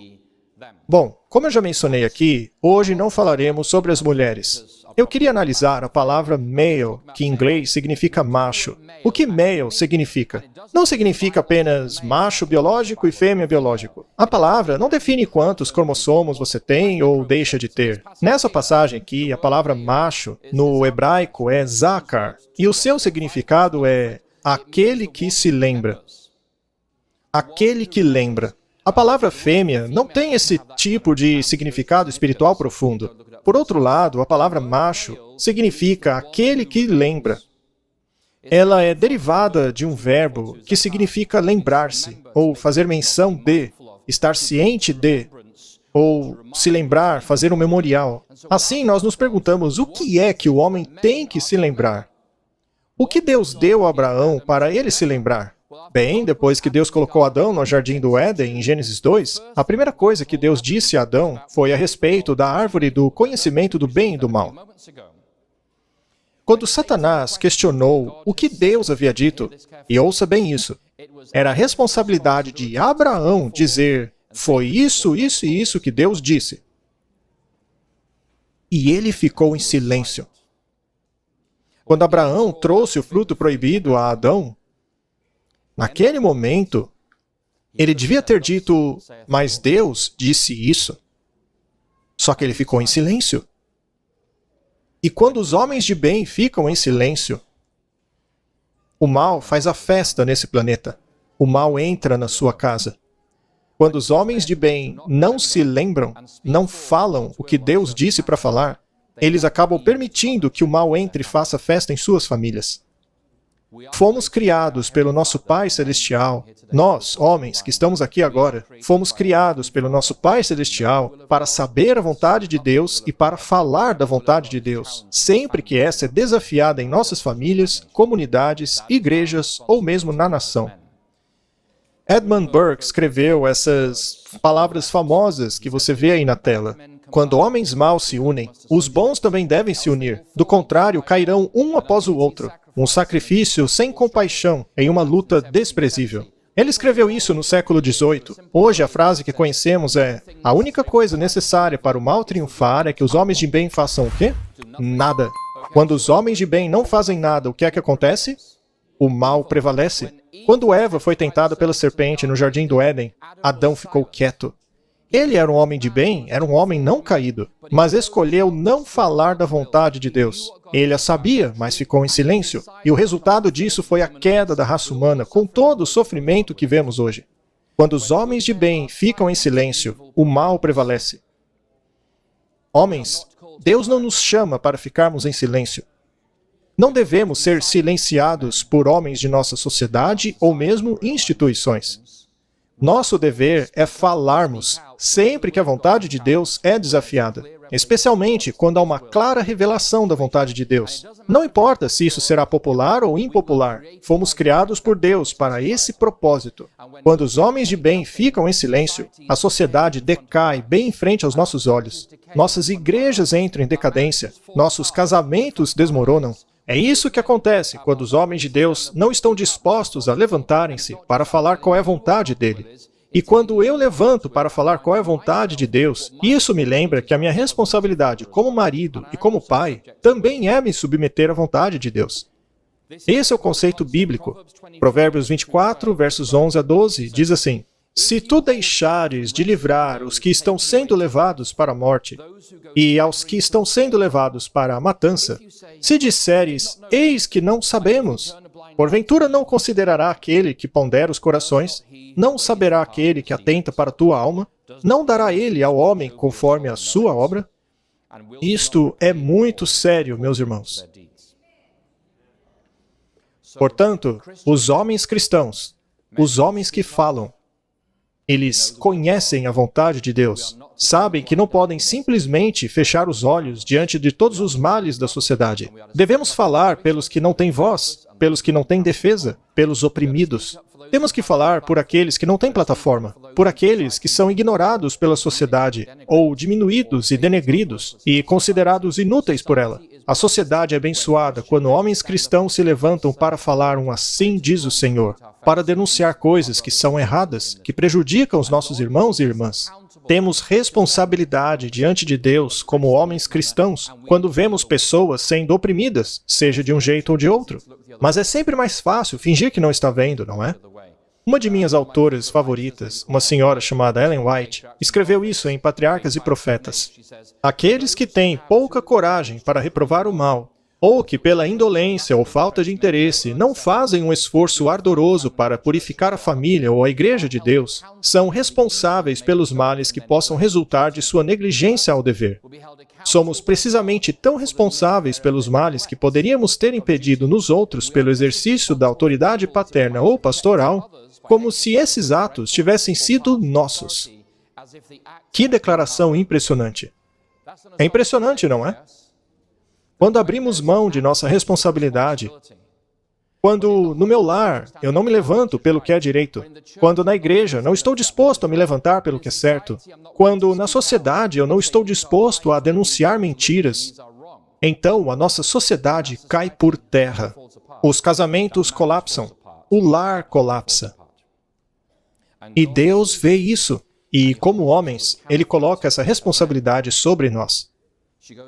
Bom, como eu já mencionei aqui, hoje não falaremos sobre as mulheres. Eu queria analisar a palavra male, que em inglês significa macho. O que male significa? Não significa apenas macho biológico e fêmea biológico. A palavra não define quantos cromossomos você tem ou deixa de ter. Nessa passagem aqui, a palavra macho, no hebraico, é zakar, e o seu significado é aquele que se lembra. Aquele que lembra. A palavra fêmea não tem esse tipo de significado espiritual profundo. Por outro lado, a palavra macho significa aquele que lembra. Ela é derivada de um verbo que significa lembrar-se, ou fazer menção de, estar ciente de, ou se lembrar, fazer um memorial. Assim, nós nos perguntamos o que é que o homem tem que se lembrar? O que Deus deu a Abraão para ele se lembrar? Bem, depois que Deus colocou Adão no jardim do Éden, em Gênesis 2, a primeira coisa que Deus disse a Adão foi a respeito da árvore do conhecimento do bem e do mal. Quando Satanás questionou o que Deus havia dito, e ouça bem isso, era a responsabilidade de Abraão dizer, foi isso, isso e isso que Deus disse. E ele ficou em silêncio. Quando Abraão trouxe o fruto proibido a Adão, naquele momento, ele devia ter dito, mas Deus disse isso. Só que ele ficou em silêncio. E quando os homens de bem ficam em silêncio, o mal faz a festa nesse planeta. O mal entra na sua casa. Quando os homens de bem não se lembram, não falam o que Deus disse para falar, eles acabam permitindo que o mal entre e faça festa em suas famílias. Fomos criados pelo nosso Pai Celestial. Nós, homens, que estamos aqui agora, fomos criados pelo nosso Pai Celestial para saber a vontade de Deus e para falar da vontade de Deus, sempre que essa é desafiada em nossas famílias, comunidades, igrejas ou mesmo na nação. Edmund Burke escreveu essas palavras famosas que você vê aí na tela. Quando homens maus se unem, os bons também devem se unir. Do contrário, cairão um após o outro. Um sacrifício sem compaixão em uma luta desprezível. Ele escreveu isso no século XVIII. Hoje, a frase que conhecemos é: a única coisa necessária para o mal triunfar é que os homens de bem façam o quê? Nada. Quando os homens de bem não fazem nada, o que é que acontece? O mal prevalece. Quando Eva foi tentada pela serpente no jardim do Éden, Adão ficou quieto. Ele era um homem de bem, era um homem não caído, mas escolheu não falar da vontade de Deus. Ele a sabia, mas ficou em silêncio, e o resultado disso foi a queda da raça humana, com todo o sofrimento que vemos hoje. Quando os homens de bem ficam em silêncio, o mal prevalece. Homens, Deus não nos chama para ficarmos em silêncio. Não devemos ser silenciados por homens de nossa sociedade ou mesmo instituições. Nosso dever é falarmos sempre que a vontade de Deus é desafiada, especialmente quando há uma clara revelação da vontade de Deus. Não importa se isso será popular ou impopular, fomos criados por Deus para esse propósito. Quando os homens de bem ficam em silêncio, a sociedade decai bem em frente aos nossos olhos. Nossas igrejas entram em decadência, nossos casamentos desmoronam, É isso que acontece quando os homens de Deus não estão dispostos a levantarem-se para falar qual é a vontade dele. E quando eu levanto para falar qual é a vontade de Deus, isso me lembra que a minha responsabilidade como marido e como pai também é me submeter à vontade de Deus. Esse é o conceito bíblico. Provérbios 24, versos 11 a 12, diz assim: Se tu deixares de livrar os que estão sendo levados para a morte, e aos que estão sendo levados para a matança, se disseres, eis que não sabemos, porventura não considerará aquele que pondera os corações, não saberá aquele que atenta para a tua alma, não dará ele ao homem conforme a sua obra? Isto é muito sério, meus irmãos. Portanto, os homens cristãos, os homens que falam, eles conhecem a vontade de Deus, sabem que não podem simplesmente fechar os olhos diante de todos os males da sociedade. Devemos falar pelos que não têm voz, pelos que não têm defesa, pelos oprimidos. Temos que falar por aqueles que não têm plataforma, por aqueles que são ignorados pela sociedade, ou diminuídos e denegridos, e considerados inúteis por ela. A sociedade é abençoada quando homens cristãos se levantam para falar um assim diz o Senhor, para denunciar coisas que são erradas, que prejudicam os nossos irmãos e irmãs. Temos responsabilidade diante de Deus como homens cristãos quando vemos pessoas sendo oprimidas, seja de um jeito ou de outro. Mas é sempre mais fácil fingir que não está vendo, não é? Uma de minhas autoras favoritas, uma senhora chamada Ellen White, escreveu isso em Patriarcas e Profetas. Aqueles que têm pouca coragem para reprovar o mal, ou que pela indolência ou falta de interesse não fazem um esforço ardoroso para purificar a família ou a igreja de Deus, são responsáveis pelos males que possam resultar de sua negligência ao dever. Somos precisamente tão responsáveis pelos males que poderíamos ter impedido nos outros pelo exercício da autoridade paterna ou pastoral, como se esses atos tivessem sido nossos. Que declaração impressionante! É impressionante, não é? Quando abrimos mão de nossa responsabilidade, quando no meu lar eu não me levanto pelo que é direito, quando na igreja não estou disposto a me levantar pelo que é certo, quando na sociedade eu não estou disposto a denunciar mentiras, então a nossa sociedade cai por terra. Os casamentos colapsam, o lar colapsa. E Deus vê isso, e como homens, Ele coloca essa responsabilidade sobre nós.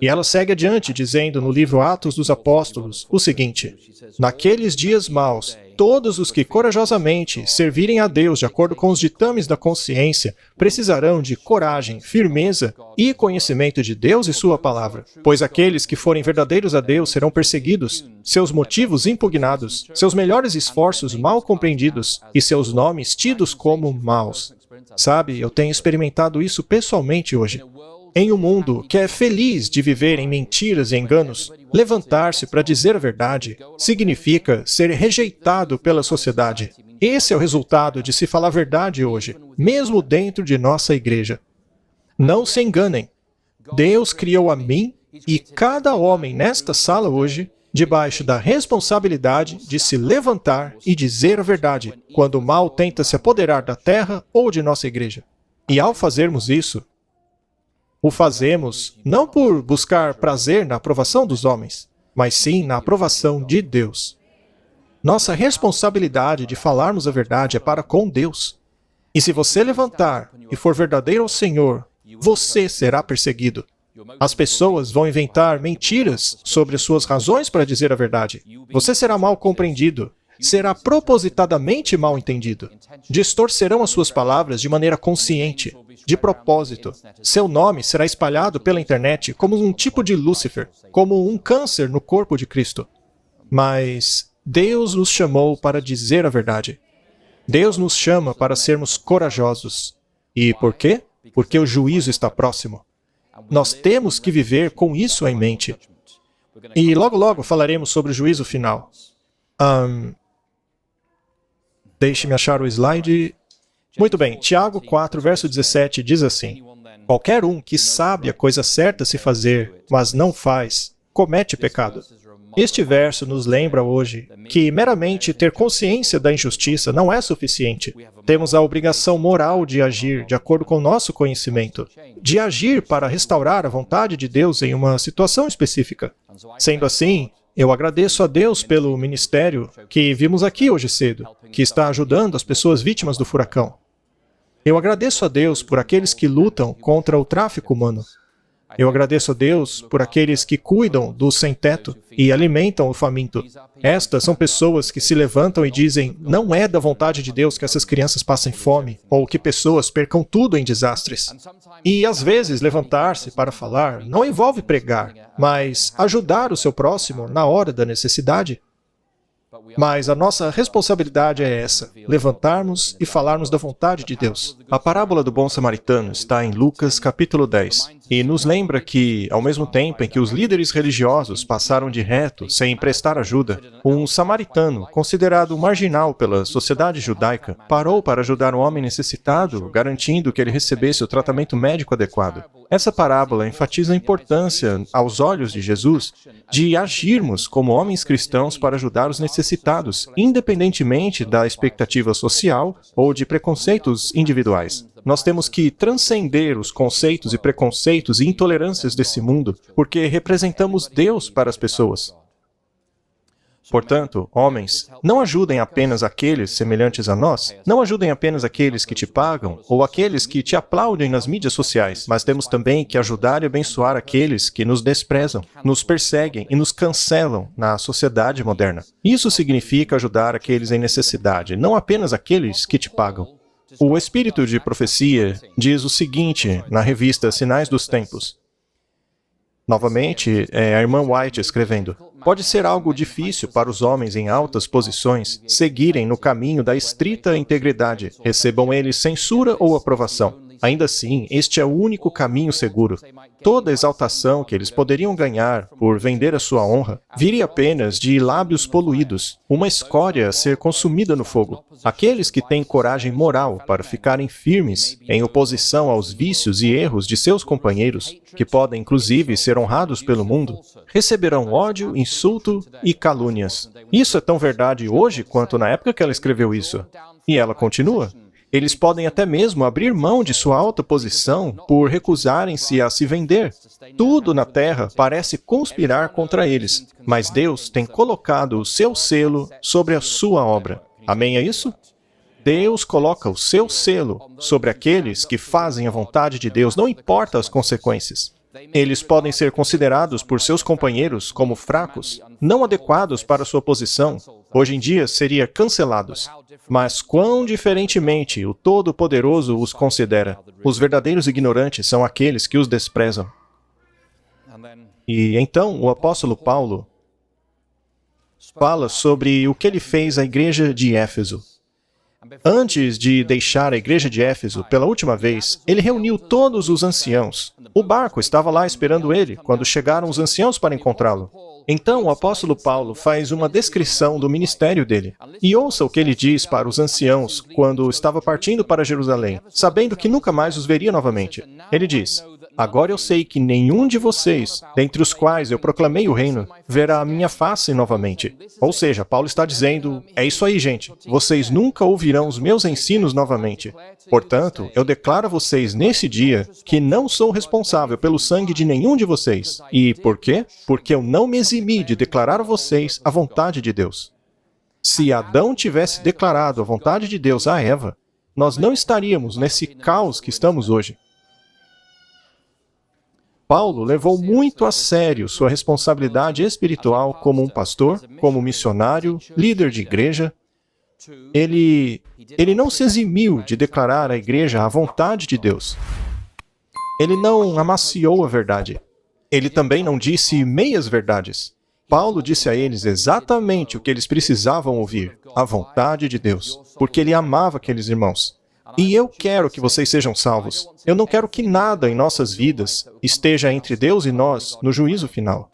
E ela segue adiante, dizendo no livro Atos dos Apóstolos o seguinte: Naqueles dias maus, todos os que corajosamente servirem a Deus de acordo com os ditames da consciência precisarão de coragem, firmeza e conhecimento de Deus e sua palavra. Pois aqueles que forem verdadeiros a Deus serão perseguidos, seus motivos impugnados, seus melhores esforços mal compreendidos e seus nomes tidos como maus. Sabe, eu tenho experimentado isso pessoalmente hoje. Em um mundo que é feliz de viver em mentiras e enganos, levantar-se para dizer a verdade significa ser rejeitado pela sociedade. Esse é o resultado de se falar a verdade hoje, mesmo dentro de nossa igreja. Não se enganem. Deus criou a mim e cada homem nesta sala hoje debaixo da responsabilidade de se levantar e dizer a verdade quando o mal tenta se apoderar da terra ou de nossa igreja. E ao fazermos isso, o fazemos não por buscar prazer na aprovação dos homens, mas sim na aprovação de Deus. Nossa responsabilidade de falarmos a verdade é para com Deus. E se você levantar e for verdadeiro ao Senhor, você será perseguido. As pessoas vão inventar mentiras sobre as suas razões para dizer a verdade. Você será mal compreendido. Será propositadamente mal entendido. Distorcerão as suas palavras de maneira consciente, de propósito. Seu nome será espalhado pela internet como um tipo de Lúcifer, como um câncer no corpo de Cristo. Mas Deus nos chamou para dizer a verdade. Deus nos chama para sermos corajosos. E por quê? Porque o juízo está próximo. Nós temos que viver com isso em mente. E logo, logo falaremos sobre o juízo final. Deixe-me achar o slide. Muito bem, Tiago 4, verso 17 diz assim: Qualquer um que sabe a coisa certa a se fazer, mas não faz, comete pecado. Este verso nos lembra hoje que meramente ter consciência da injustiça não é suficiente. Temos a obrigação moral de agir de acordo com o nosso conhecimento, de agir para restaurar a vontade de Deus em uma situação específica. Sendo assim, Eu agradeço a Deus pelo ministério que vimos aqui hoje cedo, que está ajudando as pessoas vítimas do furacão. Eu agradeço a Deus por aqueles que lutam contra o tráfico humano. Eu agradeço a Deus por aqueles que cuidam do sem-teto e alimentam o faminto. Estas são pessoas que se levantam e dizem: não é da vontade de Deus que essas crianças passem fome, ou que pessoas percam tudo em desastres. E, às vezes, levantar-se para falar não envolve pregar, mas ajudar o seu próximo na hora da necessidade. Mas a nossa responsabilidade é essa, levantarmos e falarmos da vontade de Deus. A parábola do bom samaritano está em Lucas capítulo 10 e nos lembra que, ao mesmo tempo em que os líderes religiosos passaram de reto sem prestar ajuda, um samaritano, considerado marginal pela sociedade judaica, parou para ajudar um homem necessitado, garantindo que ele recebesse o tratamento médico adequado. Essa parábola enfatiza a importância, aos olhos de Jesus, de agirmos como homens cristãos para ajudar os necessitados, independentemente da expectativa social ou de preconceitos individuais. Nós temos que transcender os conceitos e preconceitos e intolerâncias desse mundo, porque representamos Deus para as pessoas. Portanto, homens, não ajudem apenas aqueles semelhantes a nós, não ajudem apenas aqueles que te pagam ou aqueles que te aplaudem nas mídias sociais, mas temos também que ajudar e abençoar aqueles que nos desprezam, nos perseguem e nos cancelam na sociedade moderna. Isso significa ajudar aqueles em necessidade, não apenas aqueles que te pagam. O Espírito de Profecia diz o seguinte na revista Sinais dos Tempos. Novamente, é a irmã White escrevendo: pode ser algo difícil para os homens em altas posições seguirem no caminho da estrita integridade, recebam eles censura ou aprovação. Ainda assim, este é o único caminho seguro. Toda exaltação que eles poderiam ganhar por vender a sua honra viria apenas de lábios poluídos, uma escória a ser consumida no fogo. Aqueles que têm coragem moral para ficarem firmes em oposição aos vícios e erros de seus companheiros, que podem inclusive ser honrados pelo mundo, receberão ódio, insulto e calúnias. Isso é tão verdade hoje quanto na época que ela escreveu isso. E ela continua. Eles podem até mesmo abrir mão de sua alta posição por recusarem-se a se vender. Tudo na terra parece conspirar contra eles, mas Deus tem colocado o seu selo sobre a sua obra. Amém a isso? Deus coloca o seu selo sobre aqueles que fazem a vontade de Deus, não importa as consequências. Eles podem ser considerados por seus companheiros como fracos, não adequados para sua posição. Hoje em dia, seria cancelados. Mas quão diferentemente o Todo-Poderoso os considera. Os verdadeiros ignorantes são aqueles que os desprezam. E então o apóstolo Paulo fala sobre o que ele fez à igreja de Éfeso. Antes de deixar a igreja de Éfeso pela última vez, ele reuniu todos os anciãos. O barco estava lá esperando ele, quando chegaram os anciãos para encontrá-lo. Então o apóstolo Paulo faz uma descrição do ministério dele. E ouça o que ele diz para os anciãos quando estava partindo para Jerusalém, sabendo que nunca mais os veria novamente. Ele diz: agora eu sei que nenhum de vocês, dentre os quais eu proclamei o reino, verá a minha face novamente. Ou seja, Paulo está dizendo, é isso aí, gente, vocês nunca ouvirão os meus ensinos novamente. Portanto, eu declaro a vocês nesse dia que não sou responsável pelo sangue de nenhum de vocês. E por quê? Porque eu não me eximi de declarar a vocês a vontade de Deus. Se Adão tivesse declarado a vontade de Deus a Eva, nós não estaríamos nesse caos que estamos hoje. Paulo levou muito a sério sua responsabilidade espiritual como um pastor, como missionário, líder de igreja. Ele não se eximiu de declarar à igreja a vontade de Deus. Ele não amaciou a verdade. Ele também não disse meias verdades. Paulo disse a eles exatamente o que eles precisavam ouvir, a vontade de Deus, porque ele amava aqueles irmãos. E eu quero que vocês sejam salvos. Eu não quero que nada em nossas vidas esteja entre Deus e nós no juízo final.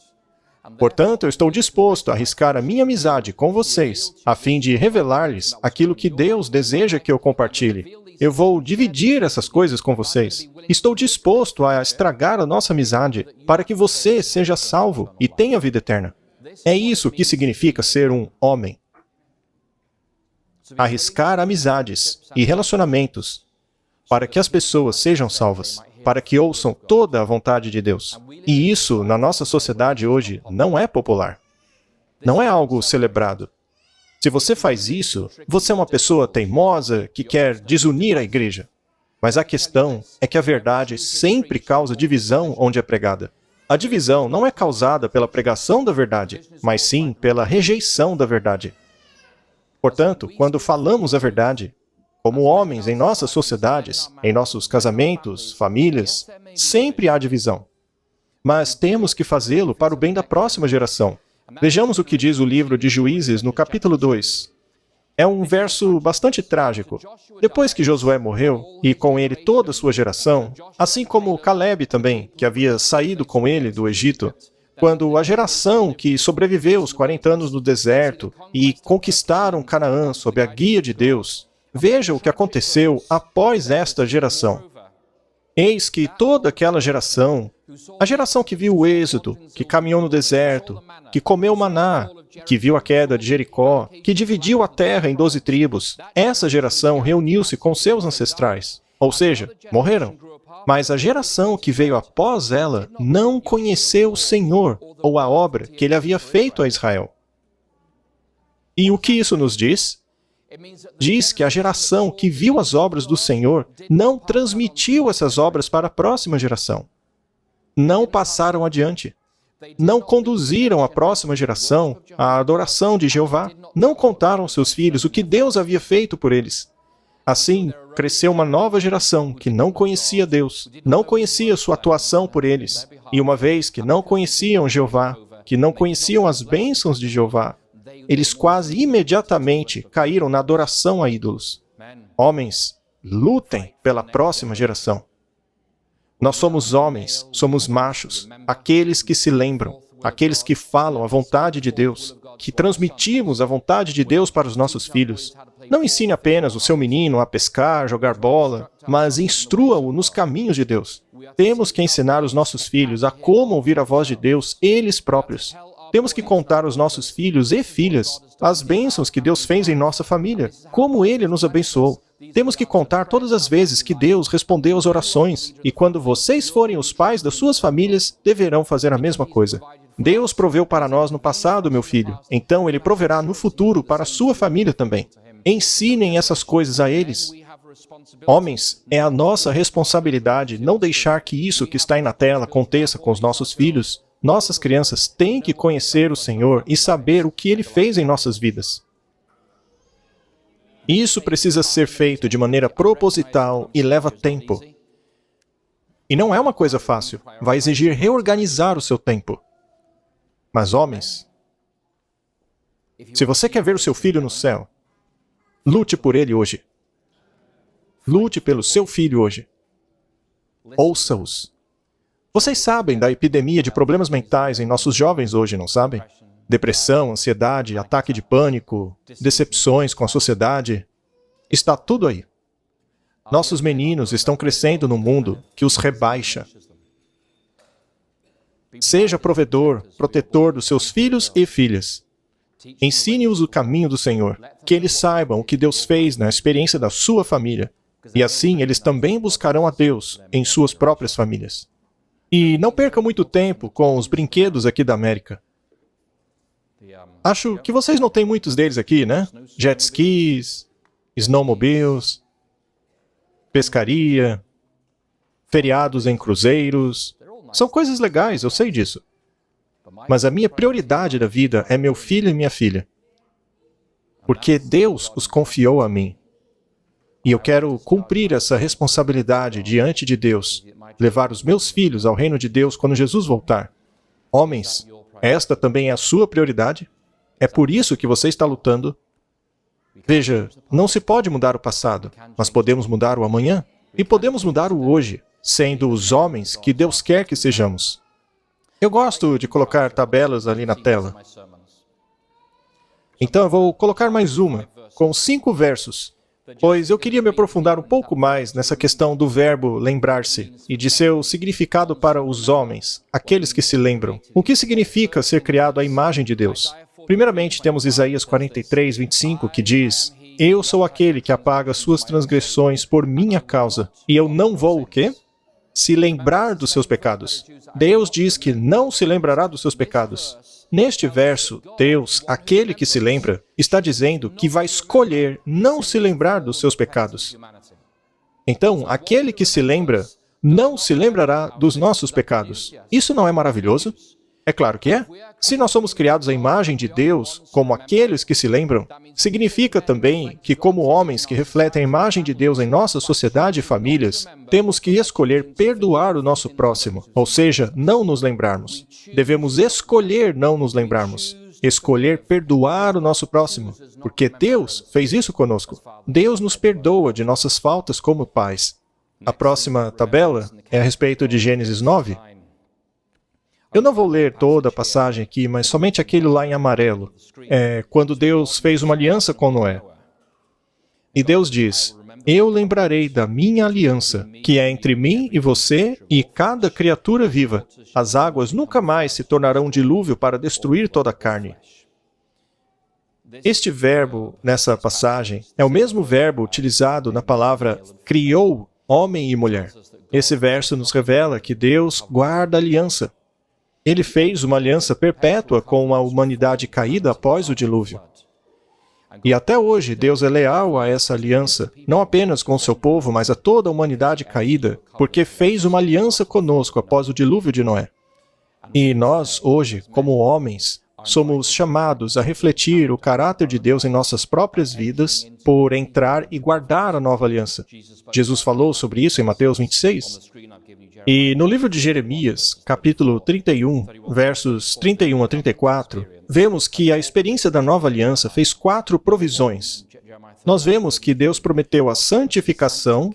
Portanto, eu estou disposto a arriscar a minha amizade com vocês, a fim de revelar-lhes aquilo que Deus deseja que eu compartilhe. Eu vou dividir essas coisas com vocês. Estou disposto a estragar a nossa amizade para que você seja salvo e tenha vida eterna. É isso que significa ser um homem. Arriscar amizades e relacionamentos para que as pessoas sejam salvas, para que ouçam toda a vontade de Deus. E isso, na nossa sociedade hoje, não é popular. Não é algo celebrado. Se você faz isso, você é uma pessoa teimosa que quer desunir a igreja. Mas a questão é que a verdade sempre causa divisão onde é pregada. A divisão não é causada pela pregação da verdade, mas sim pela rejeição da verdade. Portanto, quando falamos a verdade, como homens em nossas sociedades, em nossos casamentos, famílias, sempre há divisão. Mas temos que fazê-lo para o bem da próxima geração. Vejamos o que diz o livro de Juízes no capítulo 2. É um verso bastante trágico. Depois que Josué morreu, e com ele toda a sua geração, assim como Caleb também, que havia saído com ele do Egito, quando a geração que sobreviveu os 40 anos no deserto e conquistaram Canaã sob a guia de Deus, veja o que aconteceu após esta geração. Eis que toda aquela geração, a geração que viu o êxodo, que caminhou no deserto, que comeu maná, que viu a queda de Jericó, que dividiu a terra em 12 tribos, essa geração reuniu-se com seus ancestrais, ou seja, morreram. Mas a geração que veio após ela não conheceu o Senhor ou a obra que ele havia feito a Israel. E o que isso nos diz? Diz que a geração que viu as obras do Senhor não transmitiu essas obras para a próxima geração. Não passaram adiante. Não conduziram a próxima geração à adoração de Jeová. Não contaram aos seus filhos o que Deus havia feito por eles. Assim, cresceu uma nova geração que não conhecia Deus, não conhecia sua atuação por eles. E uma vez que não conheciam Jeová, que não conheciam as bênçãos de Jeová, eles quase imediatamente caíram na adoração a ídolos. Homens, lutem pela próxima geração. Nós somos homens, somos machos, aqueles que se lembram, aqueles que falam a vontade de Deus, que transmitimos a vontade de Deus para os nossos filhos. Não ensine apenas o seu menino a pescar, jogar bola, mas instrua-o nos caminhos de Deus. Temos que ensinar os nossos filhos a como ouvir a voz de Deus eles próprios. Temos que contar aos nossos filhos e filhas as bênçãos que Deus fez em nossa família, como Ele nos abençoou. Temos que contar todas as vezes que Deus respondeu às orações, e quando vocês forem os pais das suas famílias, deverão fazer a mesma coisa. Deus proveu para nós no passado, meu filho, então Ele proverá no futuro para a sua família também. Ensinem essas coisas a eles. Homens, é a nossa responsabilidade não deixar que isso que está aí na tela aconteça com os nossos filhos. Nossas crianças têm que conhecer o Senhor e saber o que Ele fez em nossas vidas. Isso precisa ser feito de maneira proposital e leva tempo. E não é uma coisa fácil. Vai exigir reorganizar o seu tempo. Mas, homens, se você quer ver o seu filho no céu, lute por ele hoje. Lute pelo seu filho hoje. Ouça-os. Vocês sabem da epidemia de problemas mentais em nossos jovens hoje, não sabem? Depressão, ansiedade, ataque de pânico, decepções com a sociedade. Está tudo aí. Nossos meninos estão crescendo num mundo que os rebaixa. Seja provedor, protetor dos seus filhos e filhas. Ensine-os o caminho do Senhor, que eles saibam o que Deus fez na experiência da sua família. E assim eles também buscarão a Deus em suas próprias famílias. E não perca muito tempo com os brinquedos aqui da América. Acho que vocês não têm muitos deles aqui, né? Jet skis, snowmobiles, pescaria, feriados em cruzeiros. São coisas legais, eu sei disso. Mas a minha prioridade da vida é meu filho e minha filha. Porque Deus os confiou a mim. E eu quero cumprir essa responsabilidade diante de Deus, levar os meus filhos ao reino de Deus quando Jesus voltar. Homens, esta também é a sua prioridade? É por isso que você está lutando? Veja, não se pode mudar o passado, mas podemos mudar o amanhã. E podemos mudar o hoje, sendo os homens que Deus quer que sejamos. Eu gosto de colocar tabelas ali na tela. Então eu vou colocar mais uma, com 5 versos, pois eu queria me aprofundar um pouco mais nessa questão do verbo lembrar-se e de seu significado para os homens, aqueles que se lembram. O que significa ser criado à imagem de Deus? Primeiramente, temos Isaías 43, 25, que diz: Eu sou aquele que apaga suas transgressões por minha causa, e eu não vou o quê? se lembrar dos seus pecados. Deus diz que não se lembrará dos seus pecados. Neste verso, Deus, aquele que se lembra, está dizendo que vai escolher não se lembrar dos seus pecados. Então, aquele que se lembra, não se lembrará dos nossos pecados. Isso não é maravilhoso? É claro que é. Se nós somos criados à imagem de Deus, como aqueles que se lembram, significa também que, como homens que refletem a imagem de Deus em nossa sociedade e famílias, temos que escolher perdoar o nosso próximo, ou seja, não nos lembrarmos. Devemos escolher não nos lembrarmos. Escolher perdoar o nosso próximo, porque Deus fez isso conosco. Deus nos perdoa de nossas faltas como pais. A próxima tabela é a respeito de Gênesis 9. Eu não vou ler toda a passagem aqui, mas somente aquele lá em amarelo. É quando Deus fez uma aliança com Noé. E Deus diz, eu lembrarei da minha aliança, que é entre mim e você e cada criatura viva. As águas nunca mais se tornarão dilúvio para destruir toda a carne. Este verbo, nessa passagem, é o mesmo verbo utilizado na palavra criou homem e mulher. Esse verso nos revela que Deus guarda aliança. Ele fez uma aliança perpétua com a humanidade caída após o dilúvio. E até hoje, Deus é leal a essa aliança, não apenas com o seu povo, mas a toda a humanidade caída, porque fez uma aliança conosco após o dilúvio de Noé. E nós, hoje, como homens, somos chamados a refletir o caráter de Deus em nossas próprias vidas por entrar e guardar a nova aliança. Jesus falou sobre isso em Mateus 26. E no livro de Jeremias, capítulo 31, versos 31 a 34, vemos que a experiência da nova aliança fez 4 provisões. Nós vemos que Deus prometeu a santificação,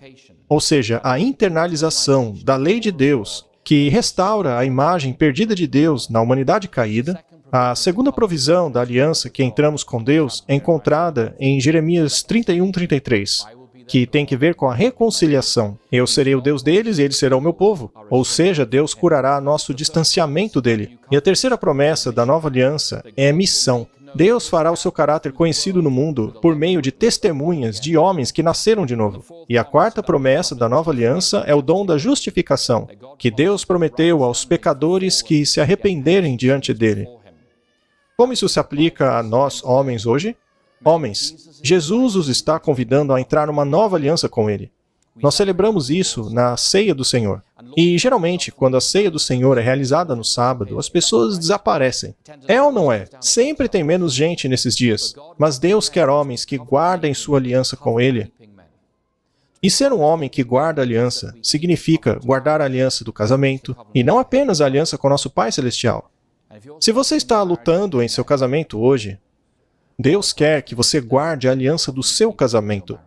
ou seja, a internalização da lei de Deus, que restaura a imagem perdida de Deus na humanidade caída. A segunda provisão da aliança que entramos com Deus é encontrada em Jeremias 31, 33. Que tem que ver com a reconciliação. Eu serei o Deus deles e eles serão o meu povo. Ou seja, Deus curará nosso distanciamento dele. E a terceira promessa da nova aliança é missão. Deus fará o seu caráter conhecido no mundo por meio de testemunhas de homens que nasceram de novo. E a quarta promessa da nova aliança é o dom da justificação, que Deus prometeu aos pecadores que se arrependerem diante dele. Como isso se aplica a nós, homens, hoje? Homens, Jesus os está convidando a entrar numa nova aliança com Ele. Nós celebramos isso na ceia do Senhor. E, geralmente, quando a ceia do Senhor é realizada no sábado, as pessoas desaparecem. É ou não é? Sempre tem menos gente nesses dias. Mas Deus quer homens que guardem sua aliança com Ele. E ser um homem que guarda a aliança significa guardar a aliança do casamento, e não apenas a aliança com nosso Pai Celestial. Se você está lutando em seu casamento hoje, Deus quer que você guarde a aliança do seu casamento.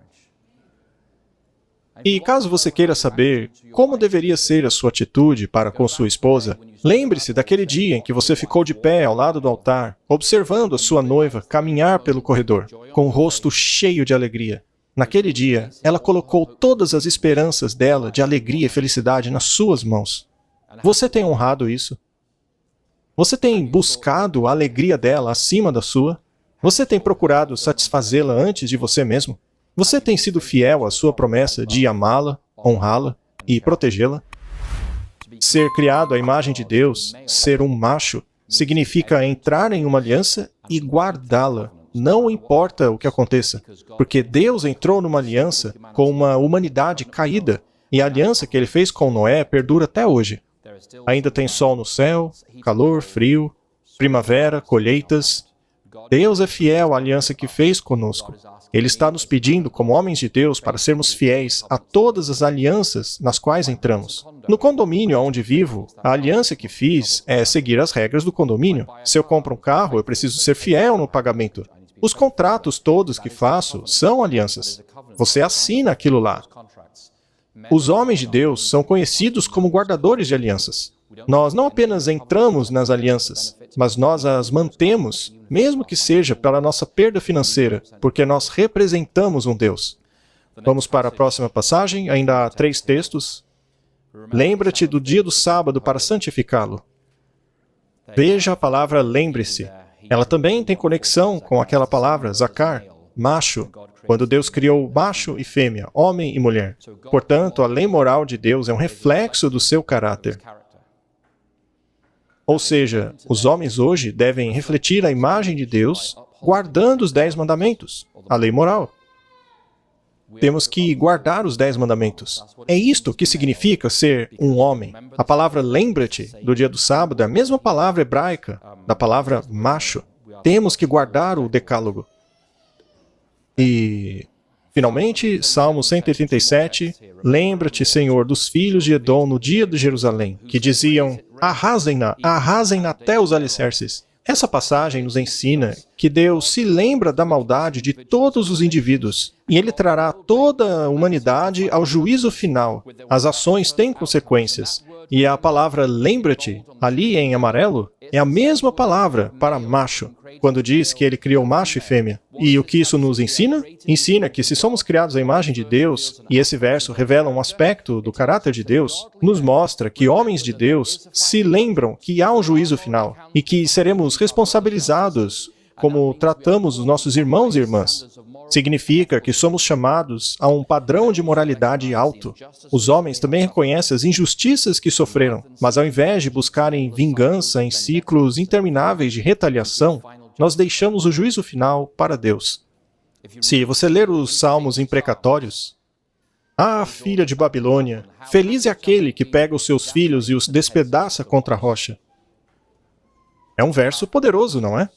E caso você queira saber como deveria ser a sua atitude para com sua esposa, lembre-se daquele dia em que você ficou de pé ao lado do altar, observando a sua noiva caminhar pelo corredor, com o rosto cheio de alegria. Naquele dia, ela colocou todas as esperanças dela de alegria e felicidade nas suas mãos. Você tem honrado isso? Você tem buscado a alegria dela acima da sua? Você tem procurado satisfazê-la antes de você mesmo? Você tem sido fiel à sua promessa de amá-la, honrá-la e protegê-la? Ser criado à imagem de Deus, ser um macho, significa entrar em uma aliança e guardá-la, não importa o que aconteça, porque Deus entrou numa aliança com uma humanidade caída, e a aliança que Ele fez com Noé perdura até hoje. Ainda tem sol no céu, calor, frio, primavera, colheitas. Deus é fiel à aliança que fez conosco. Ele está nos pedindo, como homens de Deus, para sermos fiéis a todas as alianças nas quais entramos. No condomínio onde vivo, a aliança que fiz é seguir as regras do condomínio. Se eu compro um carro, eu preciso ser fiel no pagamento. Os contratos todos que faço são alianças. Você assina aquilo lá. Os homens de Deus são conhecidos como guardadores de alianças. Nós não apenas entramos nas alianças, mas nós as mantemos, mesmo que seja pela nossa perda financeira, porque nós representamos um Deus. Vamos para a próxima passagem, ainda há 3 textos. Lembra-te do dia do sábado para santificá-lo. Veja a palavra lembre-se. Ela também tem conexão com aquela palavra, zakar, macho, quando Deus criou macho e fêmea, homem e mulher. Portanto, a lei moral de Deus é um reflexo do seu caráter. Ou seja, os homens hoje devem refletir a imagem de Deus guardando os 10 mandamentos, a lei moral. Temos que guardar os 10 mandamentos. É isto que significa ser um homem. A palavra lembra-te do dia do sábado é a mesma palavra hebraica da palavra macho. Temos que guardar o decálogo. E, finalmente, Salmo 137, lembra-te, Senhor, dos filhos de Edom no dia de Jerusalém, que diziam, arrasem-na até os alicerces. Essa passagem nos ensina que Deus se lembra da maldade de todos os indivíduos e Ele trará toda a humanidade ao juízo final. As ações têm consequências. E a palavra lembra-te, ali em amarelo, é a mesma palavra para macho, quando diz que Ele criou macho e fêmea. E o que isso nos ensina? Ensina que se somos criados à imagem de Deus, e esse verso revela um aspecto do caráter de Deus, nos mostra que homens de Deus se lembram que há um juízo final e que seremos responsabilizados como tratamos os nossos irmãos e irmãs. Significa que somos chamados a um padrão de moralidade alto. Os homens também reconhecem as injustiças que sofreram, mas ao invés de buscarem vingança em ciclos intermináveis de retaliação, nós deixamos o juízo final para Deus. Se você ler os salmos imprecatórios, ah, filha de Babilônia, feliz é aquele que pega os seus filhos e os despedaça contra a rocha. É um verso poderoso, não é?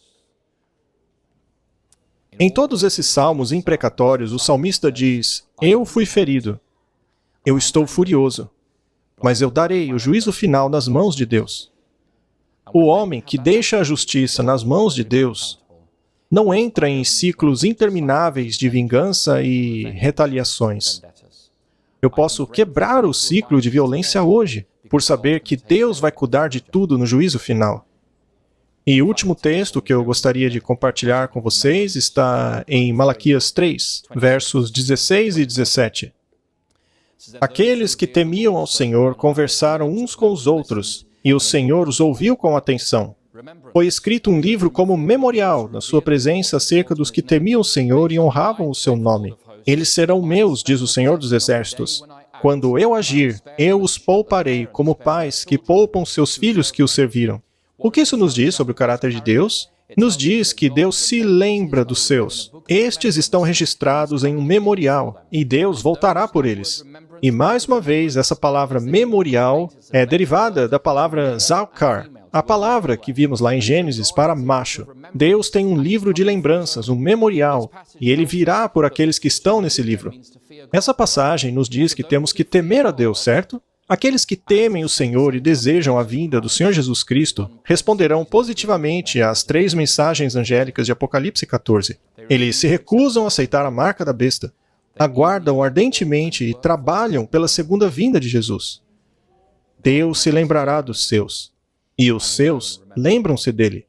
Em todos esses salmos imprecatórios, o salmista diz, eu fui ferido, eu estou furioso, mas eu darei o juízo final nas mãos de Deus. O homem que deixa a justiça nas mãos de Deus não entra em ciclos intermináveis de vingança e retaliações. Eu posso quebrar o ciclo de violência hoje, por saber que Deus vai cuidar de tudo no juízo final. E o último texto que eu gostaria de compartilhar com vocês está em Malaquias 3, versos 16 e 17. Aqueles que temiam ao Senhor conversaram uns com os outros, e o Senhor os ouviu com atenção. Foi escrito um livro como memorial na sua presença acerca dos que temiam o Senhor e honravam o seu nome. Eles serão meus, diz o Senhor dos Exércitos. Quando eu agir, eu os pouparei como pais que poupam seus filhos que os serviram. O que isso nos diz sobre o caráter de Deus? Nos diz que Deus se lembra dos seus. Estes estão registrados em um memorial, e Deus voltará por eles. E mais uma vez, essa palavra memorial é derivada da palavra Zakar, a palavra que vimos lá em Gênesis para macho. Deus tem um livro de lembranças, um memorial, e Ele virá por aqueles que estão nesse livro. Essa passagem nos diz que temos que temer a Deus, certo? Aqueles que temem o Senhor e desejam a vinda do Senhor Jesus Cristo responderão positivamente às 3 mensagens angélicas de Apocalipse 14. Eles se recusam a aceitar a marca da besta, aguardam ardentemente e trabalham pela segunda vinda de Jesus. Deus se lembrará dos seus, e os seus lembram-se dele.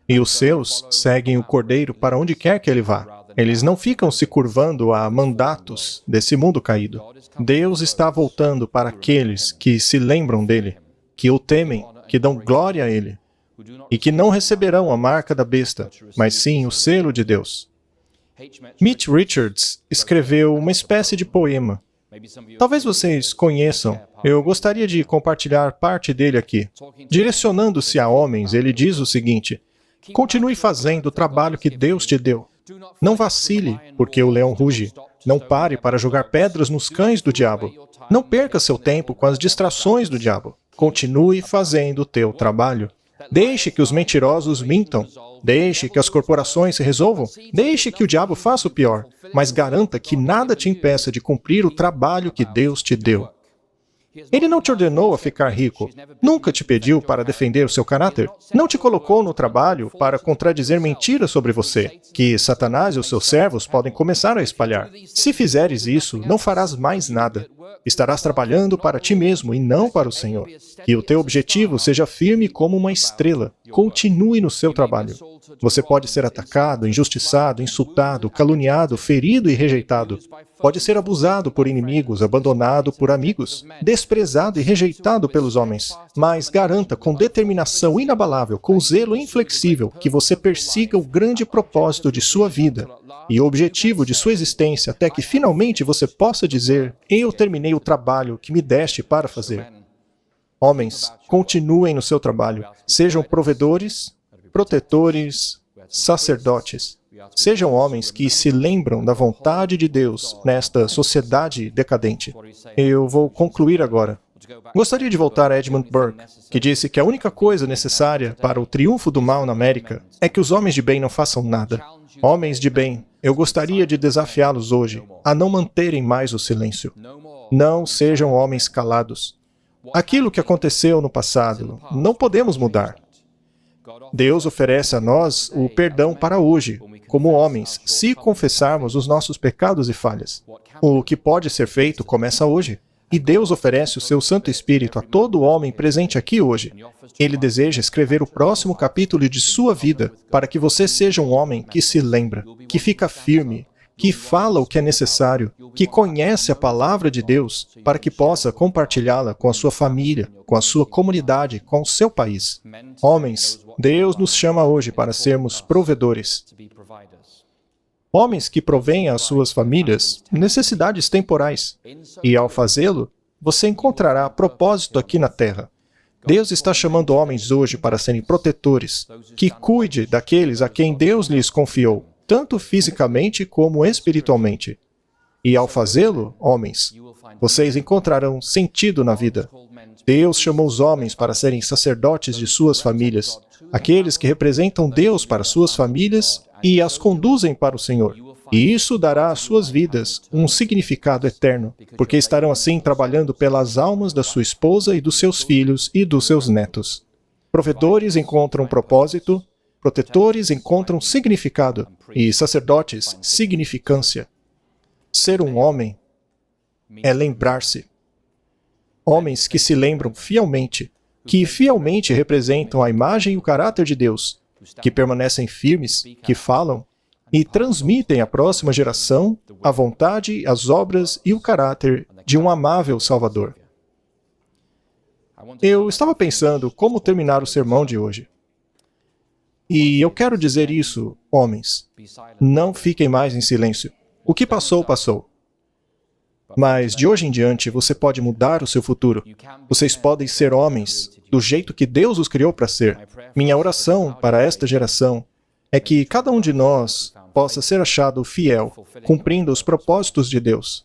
E os seus seguem o Cordeiro para onde quer que ele vá. Eles não ficam se curvando a mandatos desse mundo caído. Deus está voltando para aqueles que se lembram dele, que o temem, que dão glória a ele, e que não receberão a marca da besta, mas sim o selo de Deus. Mitch Richards escreveu uma espécie de poema. Talvez vocês conheçam. Eu gostaria de compartilhar parte dele aqui. Direcionando-se a homens, ele diz o seguinte: continue fazendo o trabalho que Deus te deu. Não vacile, porque o leão ruge. Não pare para jogar pedras nos cães do diabo. Não perca seu tempo com as distrações do diabo. Continue fazendo o teu trabalho. Deixe que os mentirosos mintam. Deixe que as corporações se resolvam. Deixe que o diabo faça o pior. Mas garanta que nada te impeça de cumprir o trabalho que Deus te deu. Ele não te ordenou a ficar rico. Nunca te pediu para defender o seu caráter. Não te colocou no trabalho para contradizer mentiras sobre você, que Satanás e os seus servos podem começar a espalhar. Se fizeres isso, não farás mais nada. Estarás trabalhando para ti mesmo e não para o Senhor. Que o teu objetivo seja firme como uma estrela. Continue no seu trabalho. Você pode ser atacado, injustiçado, insultado, caluniado, ferido e rejeitado. Pode ser abusado por inimigos, abandonado por amigos, desprezado e rejeitado pelos homens. Mas garanta com determinação inabalável, com zelo inflexível, que você persiga o grande propósito de sua vida e o objetivo de sua existência até que finalmente você possa dizer: eu terminei o trabalho que me deste para fazer. Homens, continuem no seu trabalho. Sejam provedores, protetores, sacerdotes. Sejam homens que se lembram da vontade de Deus nesta sociedade decadente. Eu vou concluir agora. Gostaria de voltar a Edmund Burke, que disse que a única coisa necessária para o triunfo do mal na América é que os homens de bem não façam nada. Homens de bem, eu gostaria de desafiá-los hoje a não manterem mais o silêncio. Não sejam homens calados. Aquilo que aconteceu no passado, não podemos mudar. Deus oferece a nós o perdão para hoje, como homens, se confessarmos os nossos pecados e falhas. O que pode ser feito começa hoje. E Deus oferece o seu Santo Espírito a todo homem presente aqui hoje. Ele deseja escrever o próximo capítulo de sua vida para que você seja um homem que se lembra, que fica firme, que fala o que é necessário, que conhece a palavra de Deus para que possa compartilhá-la com a sua família, com a sua comunidade, com o seu país. Homens, Deus nos chama hoje para sermos provedores. Homens que provêm às suas famílias necessidades temporais. E ao fazê-lo, você encontrará propósito aqui na terra. Deus está chamando homens hoje para serem protetores, que cuide daqueles a quem Deus lhes confiou, tanto fisicamente como espiritualmente. E ao fazê-lo, homens, vocês encontrarão sentido na vida. Deus chamou os homens para serem sacerdotes de suas famílias, aqueles que representam Deus para suas famílias e as conduzem para o Senhor. E isso dará às suas vidas um significado eterno, porque estarão assim trabalhando pelas almas da sua esposa e dos seus filhos e dos seus netos. Provedores encontram propósito, protetores encontram significado, e sacerdotes, significância. Ser um homem é lembrar-se. Homens que se lembram fielmente, que fielmente representam a imagem e o caráter de Deus, que permanecem firmes, que falam e transmitem à próxima geração a vontade, as obras e o caráter de um amável Salvador. Eu estava pensando como terminar o sermão de hoje. E eu quero dizer isso, homens. Não fiquem mais em silêncio. O que passou, passou. Mas de hoje em diante você pode mudar o seu futuro. Vocês podem ser homens do jeito que Deus os criou para ser. Minha oração para esta geração é que cada um de nós possa ser achado fiel, cumprindo os propósitos de Deus.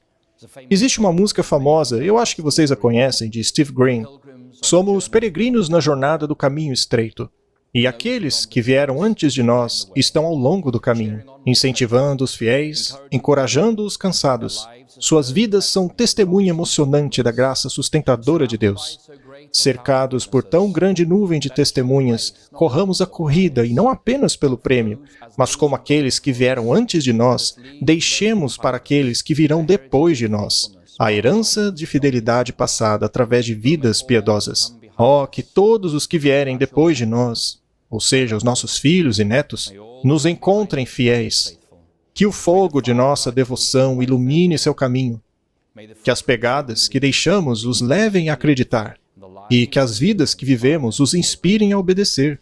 Existe uma música famosa, eu acho que vocês a conhecem, de Steve Green. Somos peregrinos na jornada do caminho estreito. E aqueles que vieram antes de nós estão ao longo do caminho, incentivando os fiéis, encorajando os cansados. Suas vidas são testemunha emocionante da graça sustentadora de Deus. Cercados por tão grande nuvem de testemunhas, corramos a corrida, e não apenas pelo prêmio, mas como aqueles que vieram antes de nós, deixemos para aqueles que virão depois de nós a herança de fidelidade passada através de vidas piedosas. Oh, que todos os que vierem depois de nós, ou seja, os nossos filhos e netos, nos encontrem fiéis. Que o fogo de nossa devoção ilumine seu caminho. Que as pegadas que deixamos os levem a acreditar. E que as vidas que vivemos os inspirem a obedecer.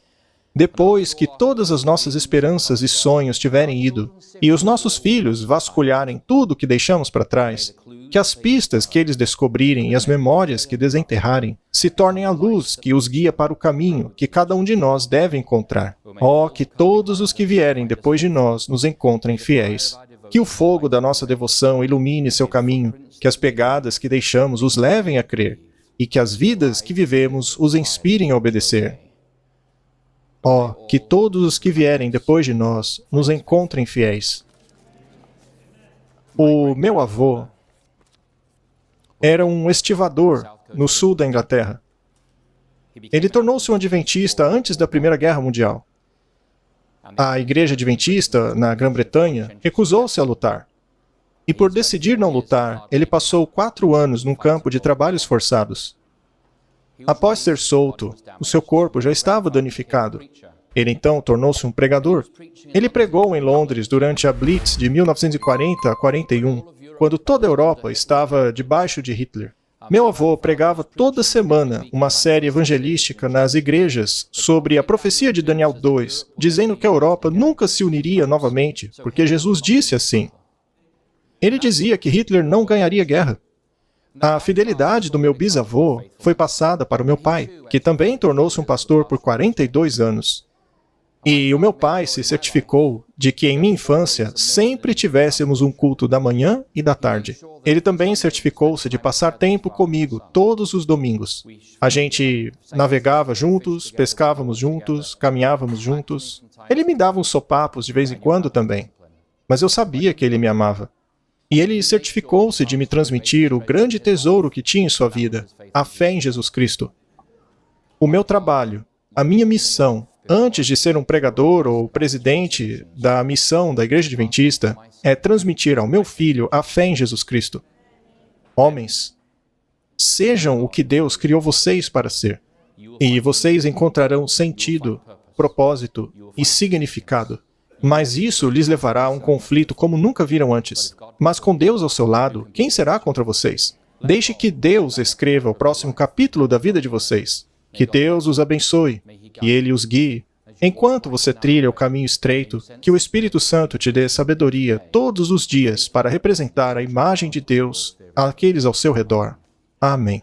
Depois que todas as nossas esperanças e sonhos tiverem ido, e os nossos filhos vasculharem tudo que deixamos para trás, que as pistas que eles descobrirem e as memórias que desenterrarem se tornem a luz que os guia para o caminho que cada um de nós deve encontrar. Oh, que todos os que vierem depois de nós nos encontrem fiéis. Que o fogo da nossa devoção ilumine seu caminho, que as pegadas que deixamos os levem a crer, e que as vidas que vivemos os inspirem a obedecer. Oh, que todos os que vierem depois de nós nos encontrem fiéis. O meu avô era um estivador no sul da Inglaterra. Ele tornou-se um adventista antes da Primeira Guerra Mundial. A Igreja Adventista, na Grã-Bretanha, recusou-se a lutar. E por decidir não lutar, ele passou 4 anos num campo de trabalhos forçados. Após ser solto, o seu corpo já estava danificado. Ele então tornou-se um pregador. Ele pregou em Londres durante a Blitz de 1940 a 41, quando toda a Europa estava debaixo de Hitler. Meu avô pregava toda semana uma série evangelística nas igrejas sobre a profecia de Daniel 2, dizendo que a Europa nunca se uniria novamente, porque Jesus disse assim. Ele dizia que Hitler não ganharia guerra. A fidelidade do meu bisavô foi passada para o meu pai, que também tornou-se um pastor por 42 anos. E o meu pai se certificou de que em minha infância sempre tivéssemos um culto da manhã e da tarde. Ele também certificou-se de passar tempo comigo todos os domingos. A gente navegava juntos, pescávamos juntos, caminhávamos juntos. Ele me dava uns sopapos de vez em quando também. Mas eu sabia que ele me amava. E ele certificou-se de me transmitir o grande tesouro que tinha em sua vida, a fé em Jesus Cristo. O meu trabalho, a minha missão, antes de ser um pregador ou presidente da missão da Igreja Adventista, é transmitir ao meu filho a fé em Jesus Cristo. Homens, sejam o que Deus criou vocês para ser, e vocês encontrarão sentido, propósito e significado. Mas isso lhes levará a um conflito como nunca viram antes. Mas com Deus ao seu lado, quem será contra vocês? Deixe que Deus escreva o próximo capítulo da vida de vocês. Que Deus os abençoe, que Ele os guie. Enquanto você trilha o caminho estreito, que o Espírito Santo te dê sabedoria todos os dias para representar a imagem de Deus àqueles ao seu redor. Amém.